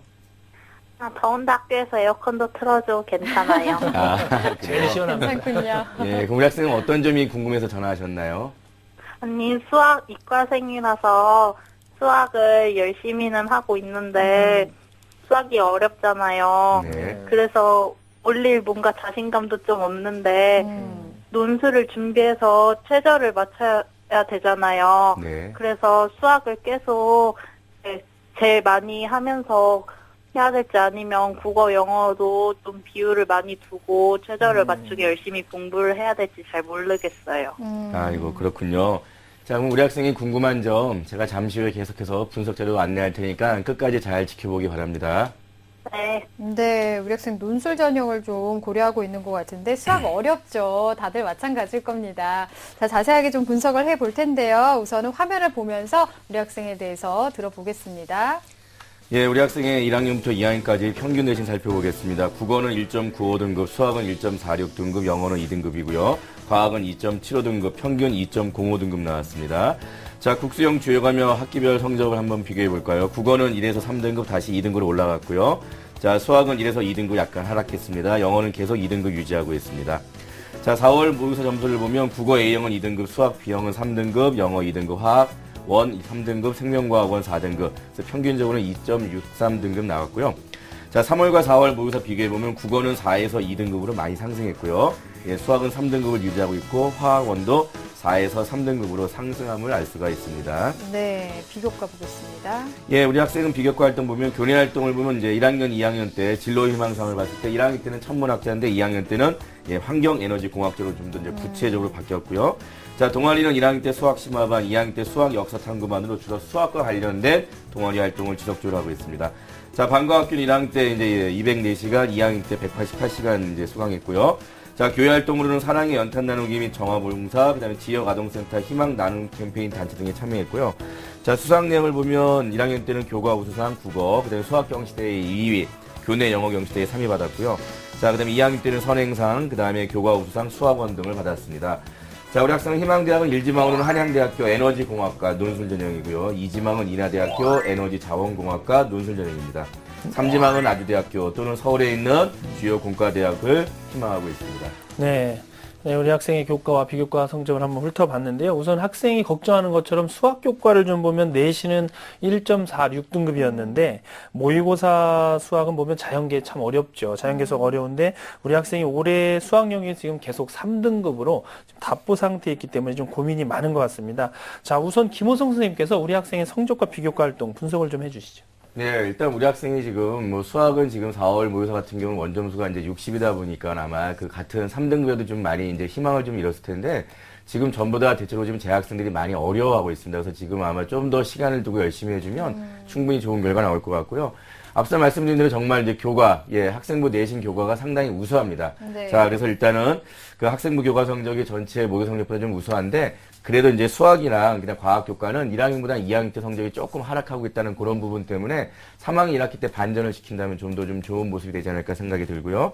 더운데 학교에서 에어컨도 틀어줘 괜찮아요. 아, 제일 시원합니다. 괜찮군요. 예, 그럼 우리 학생은 어떤 점이 궁금해서 전화하셨나요? 언니 수학 이과생이라서 수학을 열심히는 하고 있는데 수학이 어렵잖아요. 네. 그래서 올릴 뭔가 자신감도 좀 없는데 논술을 준비해서 최저를 맞춰야 되잖아요. 네. 그래서 수학을 계속 제일 많이 하면서 해야 될지 아니면 국어, 영어도 좀 비율을 많이 두고 최저를 맞추게 열심히 공부를 해야 될지 잘 모르겠어요. 아이고, 그렇군요. 자, 그럼 우리 학생이 궁금한 점 제가 잠시 후에 계속해서 분석 자료 안내할 테니까 끝까지 잘 지켜보기 바랍니다. 네. 네, 우리 학생 논술 전형을 좀 고려하고 있는 것 같은데 수학 어렵죠. 다들 마찬가지일 겁니다. 자, 자세하게 좀 분석을 해볼 텐데요. 우선은 화면을 보면서 우리 학생에 대해서 들어보겠습니다. 예, 우리 학생의 1학년부터 2학년까지 평균 내신 살펴보겠습니다. 국어는 1.95등급, 수학은 1.46등급, 영어는 2등급이고요. 과학은 2.75등급, 평균 2.05등급 나왔습니다. 자, 국수형 주요가며 학기별 성적을 한번 비교해 볼까요? 국어는 1에서 3등급 다시 2등급으로 올라갔고요. 자, 수학은 1에서 2등급 약간 하락했습니다. 영어는 계속 2등급 유지하고 있습니다. 자, 4월 모의고사 점수를 보면 국어 A형은 2등급, 수학 B형은 3등급, 영어 2등급, 화학 1, 3등급, 생명과학원 4등급, 그래서 평균적으로는 2.63등급 나왔고요. 자, 3월과 4월 모의고사 비교해보면 국어는 4에서 2등급으로 많이 상승했고요. 예, 수학은 3등급을 유지하고 있고 화학원도 4에서 3등급으로 상승함을 알 수가 있습니다. 네, 비교과 보겠습니다. 예, 우리 학생은 비교과 활동 보면 교내 활동을 보면 이제 1학년, 2학년 때 진로 희망상을 봤을 때 1학년 때는 천문학자인데 2학년 때는 예, 환경 에너지 공학적으로 좀 더 이제 구체적으로 바뀌었고요. 자, 동아리는 1학년 때 수학 심화반, 2학년 때 수학 역사 탐구반으로 주로 수학과 관련된 동아리 활동을 지속적으로 하고 있습니다. 자, 방과학교는 1학년 때 이제 204시간, 2학년 때 188시간 이제 수강했고요. 자, 교회 활동으로는 사랑의 연탄 나누기 및 정화봉사, 그다음에 지역 아동센터 희망 나눔 캠페인 단체 등에 참여했고요. 자, 수상 내용을 보면 1학년 때는 교과 우수상 국어, 그다음에 수학 경시대회 2위, 교내 영어 경시대회 3위 받았고요. 자, 그다음에 2학년 때는 선행상, 그다음에 교과 우수상 수학원 등을 받았습니다. 자, 우리 학생은 희망대학은 1지망으로는 한양대학교 에너지공학과 논술 전형이고요. 2지망은 인하대학교 에너지자원공학과 논술 전형입니다. 3지망은 아주대학교 또는 서울에 있는 주요 공과대학을 희망하고 있습니다. 네. 네, 우리 학생의 교과와 비교과 성적을 한번 훑어봤는데요. 우선 학생이 걱정하는 것처럼 수학 교과를 좀 보면 내신은 1.46등급이었는데 모의고사 수학은 보면 자연계 참 어렵죠. 자연계 수학 어려운데 우리 학생이 올해 수학력이 지금 계속 3등급으로 지금 답보 상태에 있기 때문에 좀 고민이 많은 것 같습니다. 자, 우선 김호성 선생님께서 우리 학생의 성적과 비교과 활동 분석을 좀 해주시죠. 네, 일단 우리 학생이 지금 뭐 수학은 지금 4월 모의고사 같은 경우는 원점수가 이제 60이다 보니까 아마 그 같은 3등급에도 좀 많이 이제 희망을 좀 잃었을 텐데 지금 전부 다 대체로 지금 재학생들이 많이 어려워하고 있습니다. 그래서 지금 아마 좀 더 시간을 두고 열심히 해주면 충분히 좋은 결과 나올 것 같고요. 앞서 말씀드린 대로 정말 이제 교과, 예, 학생부 내신 교과가 상당히 우수합니다. 네. 자, 그래서 일단은 그 학생부 교과 성적이 전체 모의 성적보다 좀 우수한데 그래도 이제 수학이랑 그냥 과학 교과는 1학년보다 2학년 때 성적이 조금 하락하고 있다는 그런 부분 때문에 3학년 1학기 때 반전을 시킨다면 좀 더 좀 좋은 모습이 되지 않을까 생각이 들고요.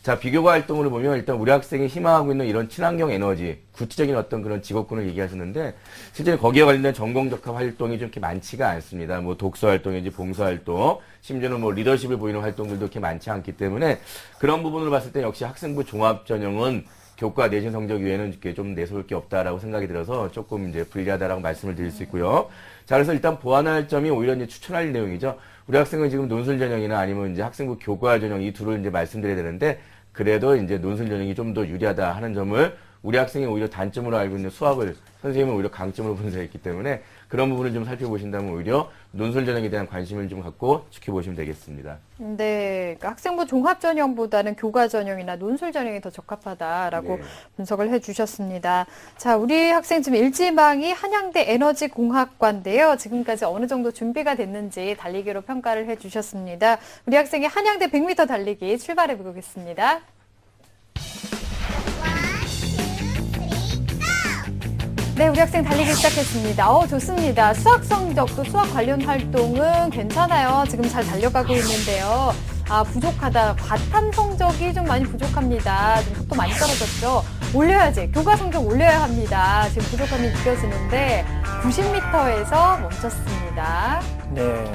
자, 비교과 활동으로 보면 일단 우리 학생이 희망하고 있는 이런 친환경 에너지, 구체적인 어떤 그런 직업군을 얘기하셨는데 실제로 거기에 관련된 전공 적합 활동이 좀 이렇게 많지가 않습니다. 뭐 독서 활동이지 봉사 활동, 심지어는 뭐 리더십을 보이는 활동들도 그렇게 많지 않기 때문에 그런 부분을 봤을 때 역시 학생부 종합 전형은 교과 내신 성적 외에는 이렇게 좀 내세울 게 없다라고 생각이 들어서 조금 이제 불리하다라고 말씀을 드릴 수 있고요. 자, 그래서 일단 보완할 점이 오히려 이제 추천할 내용이죠. 우리 학생은 지금 논술 전형이나 아니면 이제 학생부 교과 전형 이 둘을 이제 말씀드려야 되는데 그래도 이제 논술 전형이 좀 더 유리하다 하는 점을 우리 학생이 오히려 단점으로 알고 있는 수학을 선생님은 오히려 강점으로 분석했기 때문에 그런 부분을 좀 살펴보신다면 오히려 논술 전형에 대한 관심을 좀 갖고 지켜보시면 되겠습니다. 네, 그러니까 학생부 종합 전형보다는 교과 전형이나 논술 전형이 더 적합하다라고 네. 분석을 해주셨습니다. 자, 우리 학생 지금 1지망이 한양대 에너지공학과인데요. 지금까지 어느 정도 준비가 됐는지 달리기로 평가를 해주셨습니다. 우리 학생의 한양대 100m 달리기 출발해 보겠습니다. 네, 우리 학생 달리기 시작했습니다. 좋습니다. 수학 성적도 수학 관련 활동은 괜찮아요. 지금 잘 달려가고 있는데요. 부족하다. 과탐 성적이 좀 많이 부족합니다. 좀 속도 많이 떨어졌죠. 올려야지. 교과 성적 올려야 합니다. 지금 부족함이 느껴지는데 90m에서 멈췄습니다. 네.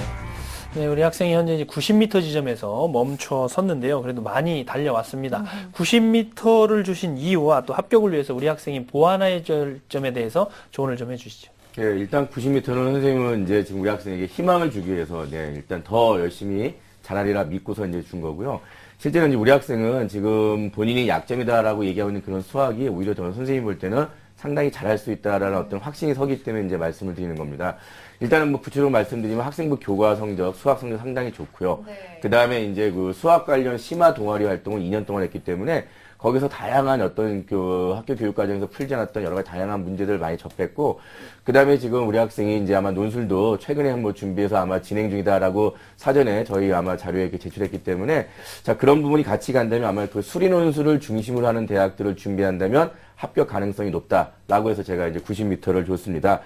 네, 우리 학생이 현재 이제 90m 지점에서 멈춰 섰는데요. 그래도 많이 달려왔습니다. 90m를 주신 이유와 또 합격을 위해서 우리 학생이 보완할 점에 대해서 조언을 좀 해주시죠. 네, 일단 90m는 선생님은 이제 지금 우리 학생에게 희망을 주기 위해서 일단 더 열심히 잘하리라 믿고서 이제 준 거고요. 실제는 이제 우리 학생은 지금 본인이 약점이다라고 얘기하고 있는 그런 수학이 오히려 저는 선생님 볼 때는 상당히 잘할 수 있다라는 어떤 확신이 서기 때문에 이제 말씀을 드리는 겁니다. 일단은 뭐 구체적으로 말씀드리면 학생부 교과 성적, 수학 성적 상당히 좋고요. 네. 그 다음에 이제 그 수학 관련 심화 동아리 활동을 2년 동안 했기 때문에 거기서 다양한 어떤 그 학교 교육 과정에서 풀지 않았던 여러 가지 다양한 문제들을 많이 접했고, 그 다음에 지금 우리 학생이 이제 아마 논술도 최근에 한번 준비해서 아마 진행 중이다라고 사전에 저희 아마 자료에 이렇게 제출했기 때문에, 자, 그런 부분이 같이 간다면 아마 그 수리 논술을 중심으로 하는 대학들을 준비한다면 합격 가능성이 높다라고 해서 제가 이제 90m를 줬습니다.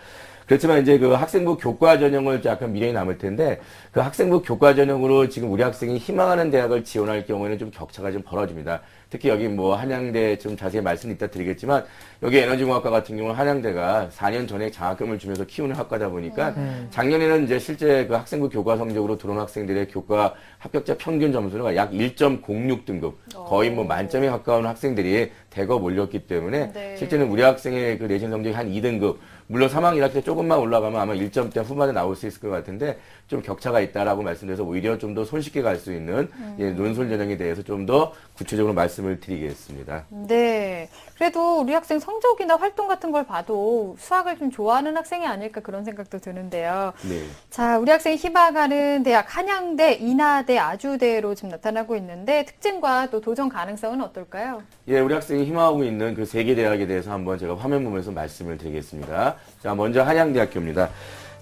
그렇지만 이제 그 학생부 교과 전형을 약간 미련이 남을 텐데, 그 학생부 교과 전형으로 지금 우리 학생이 희망하는 대학을 지원할 경우에는 좀 격차가 좀 벌어집니다. 특히 여기 뭐 한양대 좀 자세히 말씀 이따 드리겠지만, 여기 에너지공학과 같은 경우는 한양대가 4년 전에 장학금을 주면서 키우는 학과다 보니까 작년에는 이제 실제 그 학생부 교과 성적으로 들어온 학생들의 교과 합격자 평균 점수가 약 1.06 등급, 거의 뭐 만점에 가까운 학생들이 대거 몰렸기 때문에 네. 실제는 우리 학생의 그 내신 성적이 한 2등급, 물론 3학년 1학기 때 조금만 올라가면 아마 1점대 후반에 나올 수 있을 것 같은데 좀 격차가 있다라고 말씀드려서 오히려 좀 더 손쉽게 갈 수 있는 논술 전형에 대해서 좀 더 구체적으로 말씀을 드리겠습니다. 네. 그래도 우리 학생 성적이나 활동 같은 걸 봐도 수학을 좀 좋아하는 학생이 아닐까 그런 생각도 드는데요. 네. 자, 우리 학생이 희망하는 대학 한양대, 인하대, 아주대로 지금 나타나고 있는데 특징과 또 도전 가능성은 어떨까요? 예, 우리 학생이 희망하고 있는 그 세 개 대학에 대해서 한번 제가 화면 보면서 말씀을 드리겠습니다. 자, 먼저 한양대학교입니다.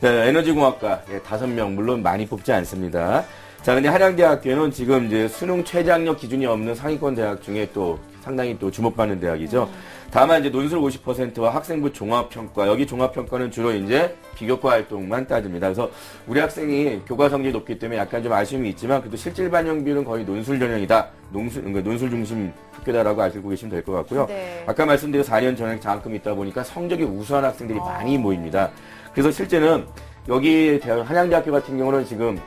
자, 에너지공학과 5명, 물론 많이 뽑지 않습니다. 자, 근데 한양대학교는 지금 이제 수능 최저학력 기준이 없는 상위권 대학 중에 또 상당히 또 주목받는 대학이죠. 다만 이제 논술 50%와 학생부 종합평가, 여기 종합평가는 주로 이제 비교과 활동만 따집니다. 그래서 우리 학생이 교과 성적이 높기 때문에 약간 좀 아쉬움이 있지만 그래도 실질 반영 비율은 거의 논술 전형이다. 논술 중심 학교다라고 알고 계시면 될 것 같고요. 네. 아까 말씀드린 4년 전액 장학금이 있다 보니까 성적이 우수한 학생들이 많이 모입니다. 그래서 실제는 여기 한양대학교 같은 경우는 지금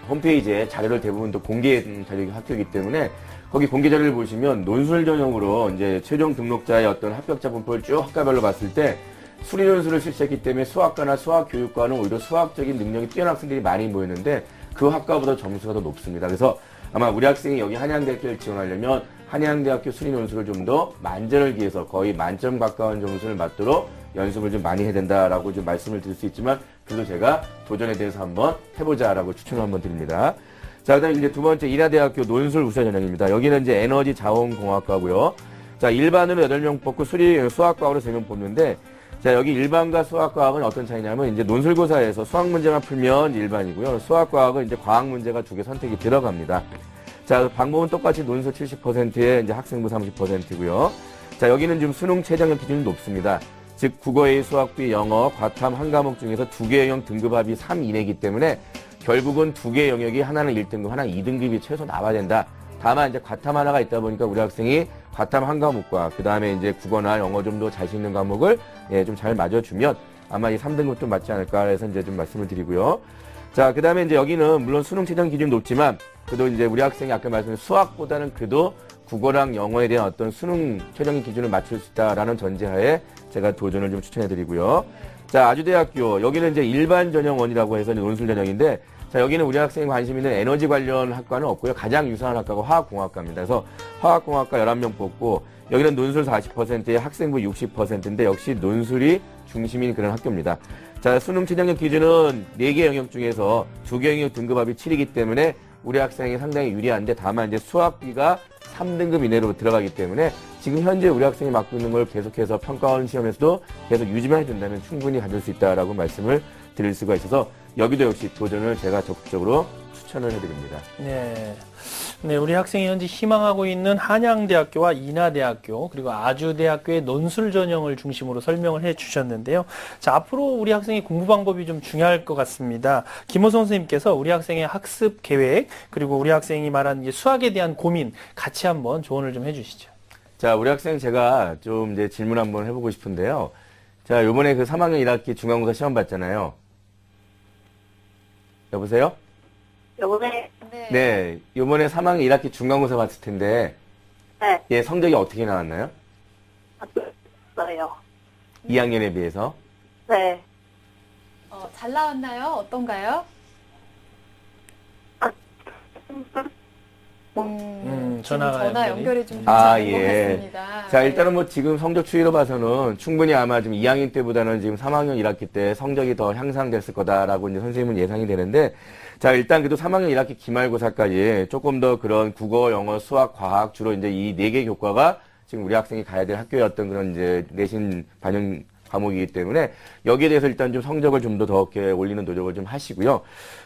홈페이지에 자료를 대부분 또 공개 자료 학교이기 때문에 거기 공개 자료를 보시면 논술 전형으로 이제 최종 등록자의 어떤 합격자 분포를 쭉 학과별로 봤을 때 수리 논술을 실시했기 때문에 수학과나 수학교육과는 오히려 수학적인 능력이 뛰어난 학생들이 많이 모였는데 그 학과보다 점수가 더 높습니다. 그래서 아마 우리 학생이 여기 한양대학교를 지원하려면 한양대학교 수리 논술을 좀 더 만점을 기해서 거의 만점 가까운 점수를 맞도록 연습을 좀 많이 해야 된다라고 좀 말씀을 드릴 수 있지만 그래도 제가 도전에 대해서 한번 해보자라고 추천을 한번 드립니다. 자, 그다음에 이제 두 번째 인하대학교 논술 우수 전형입니다. 여기는 이제 에너지 자원공학과고요. 자, 일반으로 8명 뽑고 수학과학으로 3명 뽑는데 자, 여기 일반과 수학과학은 어떤 차이냐면 이제 논술고사에서 수학 문제만 풀면 일반이고요. 수학과학은 이제 과학 문제가 2개 선택이 들어갑니다. 자, 방법은 똑같이 논술 70%에 이제 학생부 30%고요. 자, 여기는 지금 수능 최저학력 기준이 높습니다. 즉 국어, A, 수학, B, 영어, 과탐 한 과목 중에서 2개 영역 등급합이 3 이내이기 때문에 결국은 2개 영역이 하나는 1등급, 하나는 2등급이 최소 나와야 된다. 다만 이제 과탐 하나가 있다 보니까 우리 학생이 과탐 한 과목과 그 다음에 이제 국어나 영어 좀 더 자신 있는 과목을 좀 잘 맞아주면 아마 이 3등급 좀 맞지 않을까 해서 이제 좀 말씀을 드리고요. 자, 그 다음에 이제 여기는 물론 수능 최저 기준이 높지만 그래도 이제 우리 학생이 아까 말씀드린 수학보다는 그래도 국어랑 영어에 대한 어떤 수능 최저의 기준을 맞출 수 있다라는 전제하에 제가 도전을 좀 추천해드리고요. 자, 아주대학교 여기는 이제 일반 전형원이라고 해서 논술 전형인데 자, 여기는 우리 학생이 관심 있는 에너지 관련 학과는 없고요. 가장 유사한 학과가 화학공학과입니다. 그래서 화학공학과 11명 뽑고 여기는 논술 40%에 학생부 60%인데 역시 논술이 중심인 그런 학교입니다. 자, 수능 최저학력 기준은 4개 영역 중에서 2개 영역 등급합이 7이기 때문에 우리 학생이 상당히 유리한데 다만 이제 수학비가 3등급 이내로 들어가기 때문에 지금 현재 우리 학생이 맡고 있는 걸 계속해서 평가원 시험에서도 계속 유지만 해준다면 충분히 가질 수 있다라고 말씀을 드릴 수가 있어서 여기도 역시 도전을 제가 적극적으로 추천을 해드립니다. 네. 네, 우리 학생이 현재 희망하고 있는 한양대학교와 인하대학교 그리고 아주대학교의 논술 전형을 중심으로 설명을 해 주셨는데요. 자, 앞으로 우리 학생의 공부 방법이 좀 중요할 것 같습니다. 김호성 선생님께서 우리 학생의 학습 계획 그리고 우리 학생이 말한 수학에 대한 고민 같이 한번 조언을 좀 해주시죠. 자, 우리 학생 제가 좀 이제 질문 한번 해보고 싶은데요. 자, 요번에 그 3학년 1학기 중간고사 시험 봤잖아요. 여보세요? 요번에 네. 요번에 3학년 1학기 중간고사 봤을 텐데, 네, 예, 성적이 어떻게 나왔나요? 합격했어요. 2학년에 비해서? 네. 잘 나왔나요? 어떤가요? 전화 전화 연결이? 연결이 좀 아, 괜찮은 것 예. 같습니다. 자, 네. 일단은 뭐 지금 성적 추이로 봐서는 충분히 아마 지금 2학년 때보다는 지금 3학년 1학기 때 성적이 더 향상됐을 거다라고 이제 선생님은 예상이 되는데, 자, 일단 그래도 3학년 1학기 기말고사까지 조금 더 그런 국어, 영어, 수학, 과학 주로 이제 이 4개 교과가 지금 우리 학생이 가야 될 학교였던 그런 이제 내신 반영 과목이기 때문에 여기에 대해서 일단 좀 성적을 좀 더 이렇게 올리는 노력을 좀 하시고요.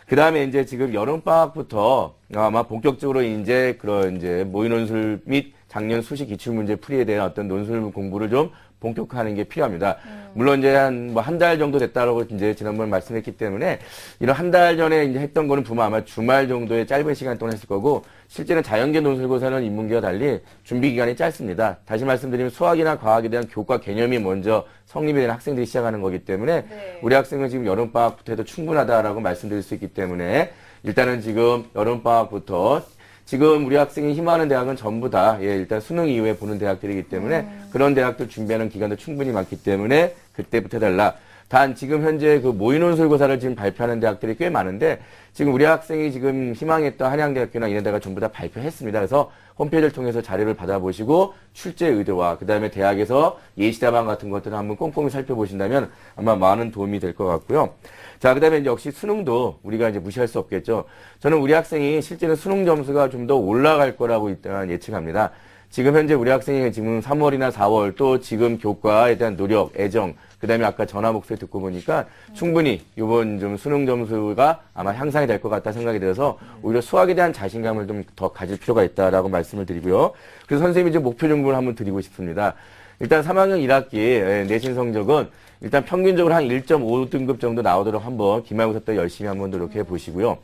그 다음에 이제 지금 여름방학부터 아마 본격적으로 이제 그런 이제 모의논술 및 작년 수시 기출문제 풀이에 대한 어떤 논술 공부를 좀 본격화하는 게 필요합니다. 물론 이제 한 달 정도 됐다라고 이제 지난번 말씀했기 때문에 이런 한 달 전에 이제 했던 거는 보면 아마 주말 정도의 짧은 시간 동안 했을 거고 실제는 자연계 논술고사는 인문계와 달리 준비 기간이 짧습니다. 다시 말씀드리면 수학이나 과학에 대한 교과 개념이 먼저 성립이 되는 학생들이 시작하는 거기 때문에 네. 우리 학생은 지금 여름방학부터 해도 충분하다라고 말씀드릴 수 있기 때문에 일단은 지금 여름방학부터 지금 우리 학생이 희망하는 대학은 전부 다, 예, 일단 수능 이후에 보는 대학들이기 때문에 그런 대학들 준비하는 기간도 충분히 많기 때문에 그때부터 해달라. 단 지금 현재 그 모의논술고사를 지금 발표하는 대학들이 꽤 많은데 지금 우리 학생이 지금 희망했던 한양대학교나 이런 데가 전부 다 발표했습니다. 그래서 홈페이지를 통해서 자료를 받아보시고 출제 의도와 그 다음에 대학에서 예시답안 같은 것들을 한번 꼼꼼히 살펴보신다면 아마 많은 도움이 될 것 같고요. 자, 그 다음에 이제 역시 수능도 우리가 이제 무시할 수 없겠죠. 저는 우리 학생이 실제는 수능 점수가 좀 더 올라갈 거라고 일단 예측합니다. 지금 현재 우리 학생이 지금 3월이나 4월 또 지금 교과에 대한 노력, 애정, 그 다음에 아까 전화 목소리 듣고 보니까 충분히 이번 좀 수능 점수가 아마 향상이 될 것 같다 생각이 들어서 오히려 수학에 대한 자신감을 좀 더 가질 필요가 있다라고 말씀을 드리고요. 그래서 선생님이 좀 목표 정보를 한번 드리고 싶습니다. 일단 3학년 1학기 내신 성적은 일단 평균적으로 한 1.5등급 정도 나오도록 한번 기말고사 때 열심히 한번 노력해 보시고요.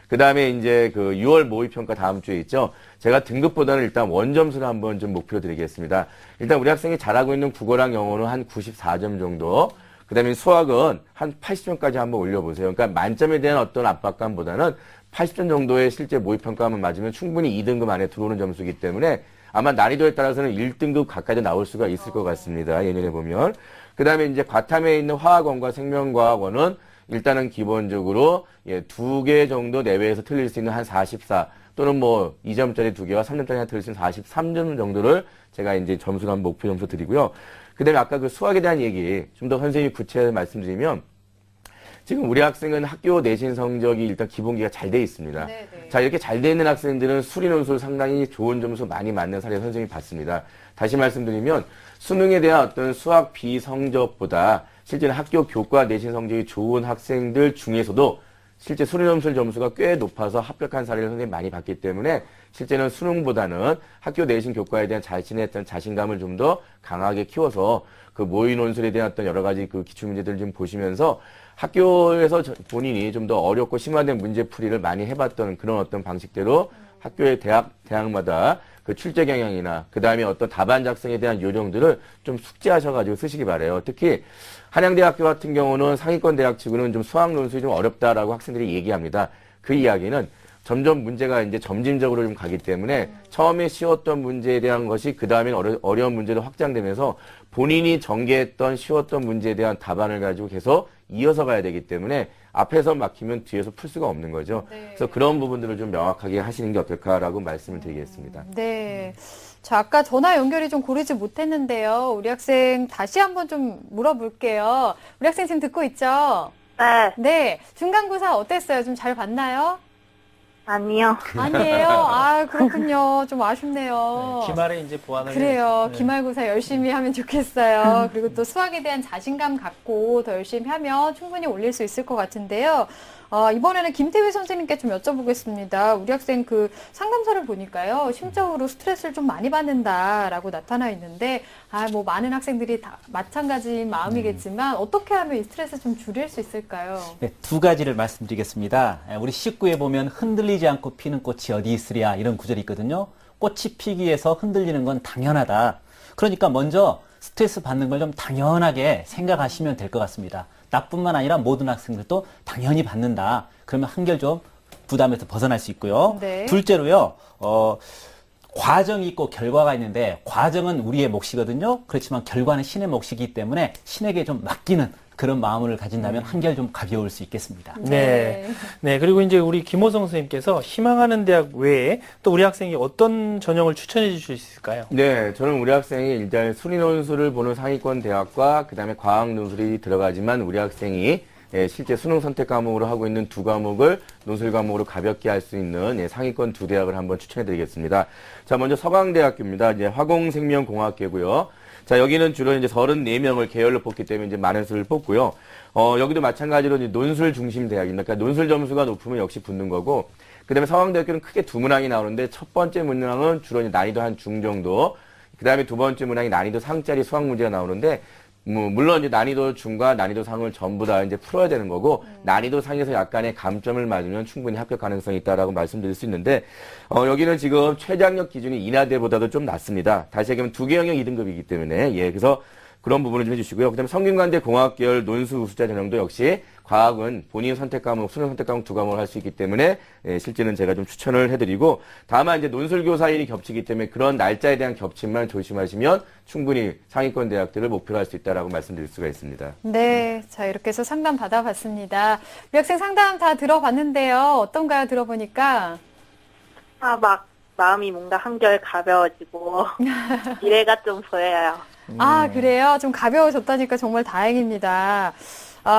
그 다음에 이제 그 6월 모의평가 다음 주에 있죠. 제가 등급보다는 일단 원점수를 한번 좀 목표로 드리겠습니다. 일단 우리 학생이 잘하고 있는 국어랑 영어는 한 94점 정도. 그 다음에 수학은 한 80점까지 한번 올려보세요. 그러니까 만점에 대한 어떤 압박감보다는 80점 정도의 실제 모의평가만 맞으면 충분히 2등급 안에 들어오는 점수이기 때문에 아마 난이도에 따라서는 1등급 가까이도 나올 수가 있을 것 같습니다. 예년에 보면. 그 다음에 이제 과탐에 있는 화학원과 생명과학원은 일단은 기본적으로 2개 정도 내외에서 틀릴 수 있는 한 44 또는 뭐 2점짜리 2개와 3점짜리 하나 틀릴 수 있는 43점 정도를 제가 이제 점수를 한 목표 점수 드리고요. 그 다음에 아까 그 수학에 대한 얘기 좀 더 선생님이 구체적으로 말씀드리면 지금 우리 학생은 학교 내신 성적이 일단 기본기가 잘 돼 있습니다. 네네. 자, 이렇게 잘 돼 있는 학생들은 수리논술 상당히 좋은 점수 많이 맞는 사례 선생님이 봤습니다. 다시 말씀드리면 수능에 대한 어떤 수학 비성적보다 실제는 학교 교과 내신 성적이 좋은 학생들 중에서도 실제 수리논술 점수가 꽤 높아서 합격한 사례를 선생님이 많이 봤기 때문에 실제는 수능보다는 학교 내신 교과에 대한 자신의 어떤 자신감을 좀 더 강하게 키워서 그 모의논술에 대한 어떤 여러 가지 그 기출문제들을 좀 보시면서 학교에서 본인이 좀 더 어렵고 심화된 문제풀이를 많이 해봤던 그런 어떤 방식대로 학교의 대학마다 그 출제 경향이나 그 다음에 어떤 답안 작성에 대한 요령들을 좀 숙지하셔가지고 쓰시기 바래요. 특히 한양대학교 같은 경우는 상위권 대학 치고는 좀 수학 논술이 좀 어렵다라고 학생들이 얘기합니다. 그 이야기는 점점 문제가 이제 점진적으로 좀 가기 때문에 처음에 쉬웠던 문제에 대한 것이 그 다음에 어려운 문제로 확장되면서 본인이 전개했던 쉬웠던 문제에 대한 답안을 가지고 계속 이어서 가야 되기 때문에 앞에서 막히면 뒤에서 풀 수가 없는 거죠. 네. 그래서 그런 부분들을 좀 명확하게 하시는 게 어떨까라고 말씀을 드리겠습니다. 네. 자, 아까 전화 연결이 좀 고르지 못했는데요. 우리 학생 다시 한번 좀 물어볼게요. 우리 학생 지금 듣고 있죠? 네, 네. 중간고사 어땠어요? 좀 잘 봤나요? 아니요. 아니에요? 아, 그렇군요. 좀 아쉽네요. 기말에 이제 보완을 그래요. 네. 기말고사 열심히 하면 좋겠어요. 그리고 또 수학에 대한 자신감 갖고 더 열심히 하면 충분히 올릴 수 있을 것 같은데요. 이번에는 김태휘 선생님께 좀 여쭤보겠습니다. 우리 학생 그 상담서를 보니까요. 심적으로 스트레스를 좀 많이 받는다라고 나타나 있는데, 뭐 많은 학생들이 다 마찬가지인 마음이겠지만 어떻게 하면 이 스트레스 좀 줄일 수 있을까요? 네, 두 가지를 말씀드리겠습니다. 우리 19에 보면 흔들리지 않고 피는 꽃이 어디 있으랴 이런 구절이 있거든요. 꽃이 피기 위해서 흔들리는 건 당연하다. 그러니까 먼저 스트레스 받는 걸 좀 당연하게 생각하시면 될 것 같습니다. 나뿐만 아니라 모든 학생들도 당연히 받는다. 그러면 한결 좀 부담에서 벗어날 수 있고요. 네. 둘째로요, 과정이 있고 결과가 있는데 과정은 우리의 몫이거든요. 그렇지만 결과는 신의 몫이기 때문에 신에게 좀 맡기는 그런 마음을 가진다면 한결 좀 가벼울 수 있겠습니다. 네. 네. 그리고 이제 우리 김호성 선생님께서 희망하는 대학 외에 또 우리 학생이 어떤 전형을 추천해 주실 수 있을까요? 네, 저는 우리 학생이 일단 수리논술을 보는 상위권 대학과 그다음에 과학 논술이 들어가지만 우리 학생이 실제 수능 선택 과목으로 하고 있는 두 과목을 논술 과목으로 가볍게 할 수 있는 상위권 두 대학을 한번 추천해 드리겠습니다. 자, 먼저 서강대학교입니다. 이제 화공생명공학계고요. 자, 여기는 주로 이제 34명을 계열로 뽑기 때문에 이제 많은 수를 뽑고요. 여기도 마찬가지로 이제 논술 중심 대학입니다. 그러니까 논술 점수가 높으면 역시 붙는 거고, 그 다음에 서강대학교는 크게 두 문항이 나오는데, 첫 번째 문항은 주로 이제 난이도 한 중 정도, 그 다음에 두 번째 문항이 난이도 상짜리 수학 문제가 나오는데, 물론 이제 난이도 중과 난이도 상을 전부 다 이제 풀어야 되는 거고, 난이도 상에서 약간의 감점을 맞으면 충분히 합격 가능성이 있다라고 말씀드릴 수 있는데, 여기는 지금 최장력 기준이 인하대보다도 좀 낮습니다. 다시 얘기하면 두 개 영역 2등급이기 때문에, 그래서 그런 부분을 좀 해주시고요. 그 다음에 성균관대 공학계열 논술 우수자 전형도 역시 과학은 본인 선택 과목, 수능 선택 과목 두 과목을 할 수 있기 때문에 실제는 제가 좀 추천을 해드리고, 다만 이제 논술 교사일이 겹치기 때문에 그런 날짜에 대한 겹침만 조심하시면 충분히 상위권 대학들을 목표로 할 수 있다라고 말씀드릴 수가 있습니다. 네. 자, 이렇게 해서 상담 받아봤습니다. 우리 학생 상담 다 들어봤는데요. 어떤가요? 들어보니까? 막 마음이 뭔가 한결 가벼워지고 미래가 좀 보여요. 아, 그래요? 좀 가벼워졌다니까 정말 다행입니다.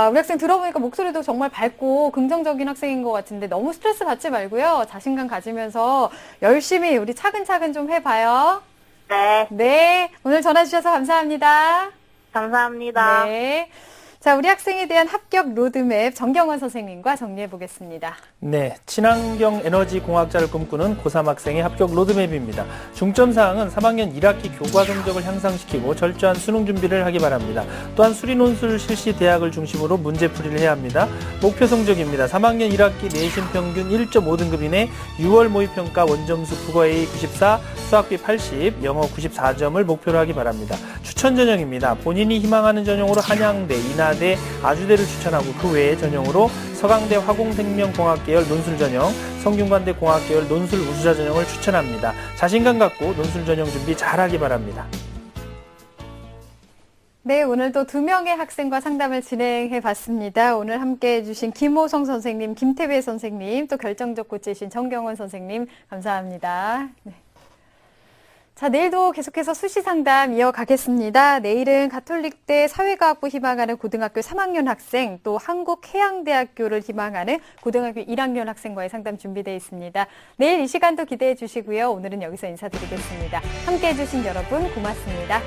우리 학생 들어보니까 목소리도 정말 밝고 긍정적인 학생인 것 같은데 너무 스트레스 받지 말고요. 자신감 가지면서 열심히 우리 차근차근 좀 해봐요. 네, 네. 오늘 전화 주셔서 감사합니다. 감사합니다. 네. 자, 우리 학생에 대한 합격 로드맵 정경원 선생님과 정리해 보겠습니다. 네, 친환경 에너지 공학자를 꿈꾸는 고3 학생의 합격 로드맵입니다. 중점 사항은 3학년 1학기 교과 성적을 향상시키고 철저한 수능 준비를 하기 바랍니다. 또한 수리논술 실시 대학을 중심으로 문제풀이를 해야 합니다. 목표 성적입니다. 3학년 1학기 내신 평균 1.5등급 이내 6월 모의평가 원점수 국어 A 94, 수학비 80, 영어 94점을 목표로 하기 바랍니다. 추천 전형입니다. 본인이 희망하는 전형으로 한양대, 인하대, 아주대를 추천하고 그 외의 전형으로 서강대 화공생명공학계열 논술 전형, 성균관대 공학계열 논술 우수자 전형을 추천합니다. 자신감 갖고 논술 전형 준비 잘하기 바랍니다. 네, 오늘도 2명의 학생과 상담을 진행해 봤습니다. 오늘 함께 해주신 김호성 선생님, 김태배 선생님, 또 결정적 코치이신 정경원 선생님, 감사합니다. 네. 자, 내일도 계속해서 수시 상담 이어가겠습니다. 내일은 가톨릭대 사회과학부 희망하는 고등학교 3학년 학생, 또 한국해양대학교를 희망하는 고등학교 1학년 학생과의 상담 준비되어 있습니다. 내일 이 시간도 기대해 주시고요. 오늘은 여기서 인사드리겠습니다. 함께 해주신 여러분 고맙습니다.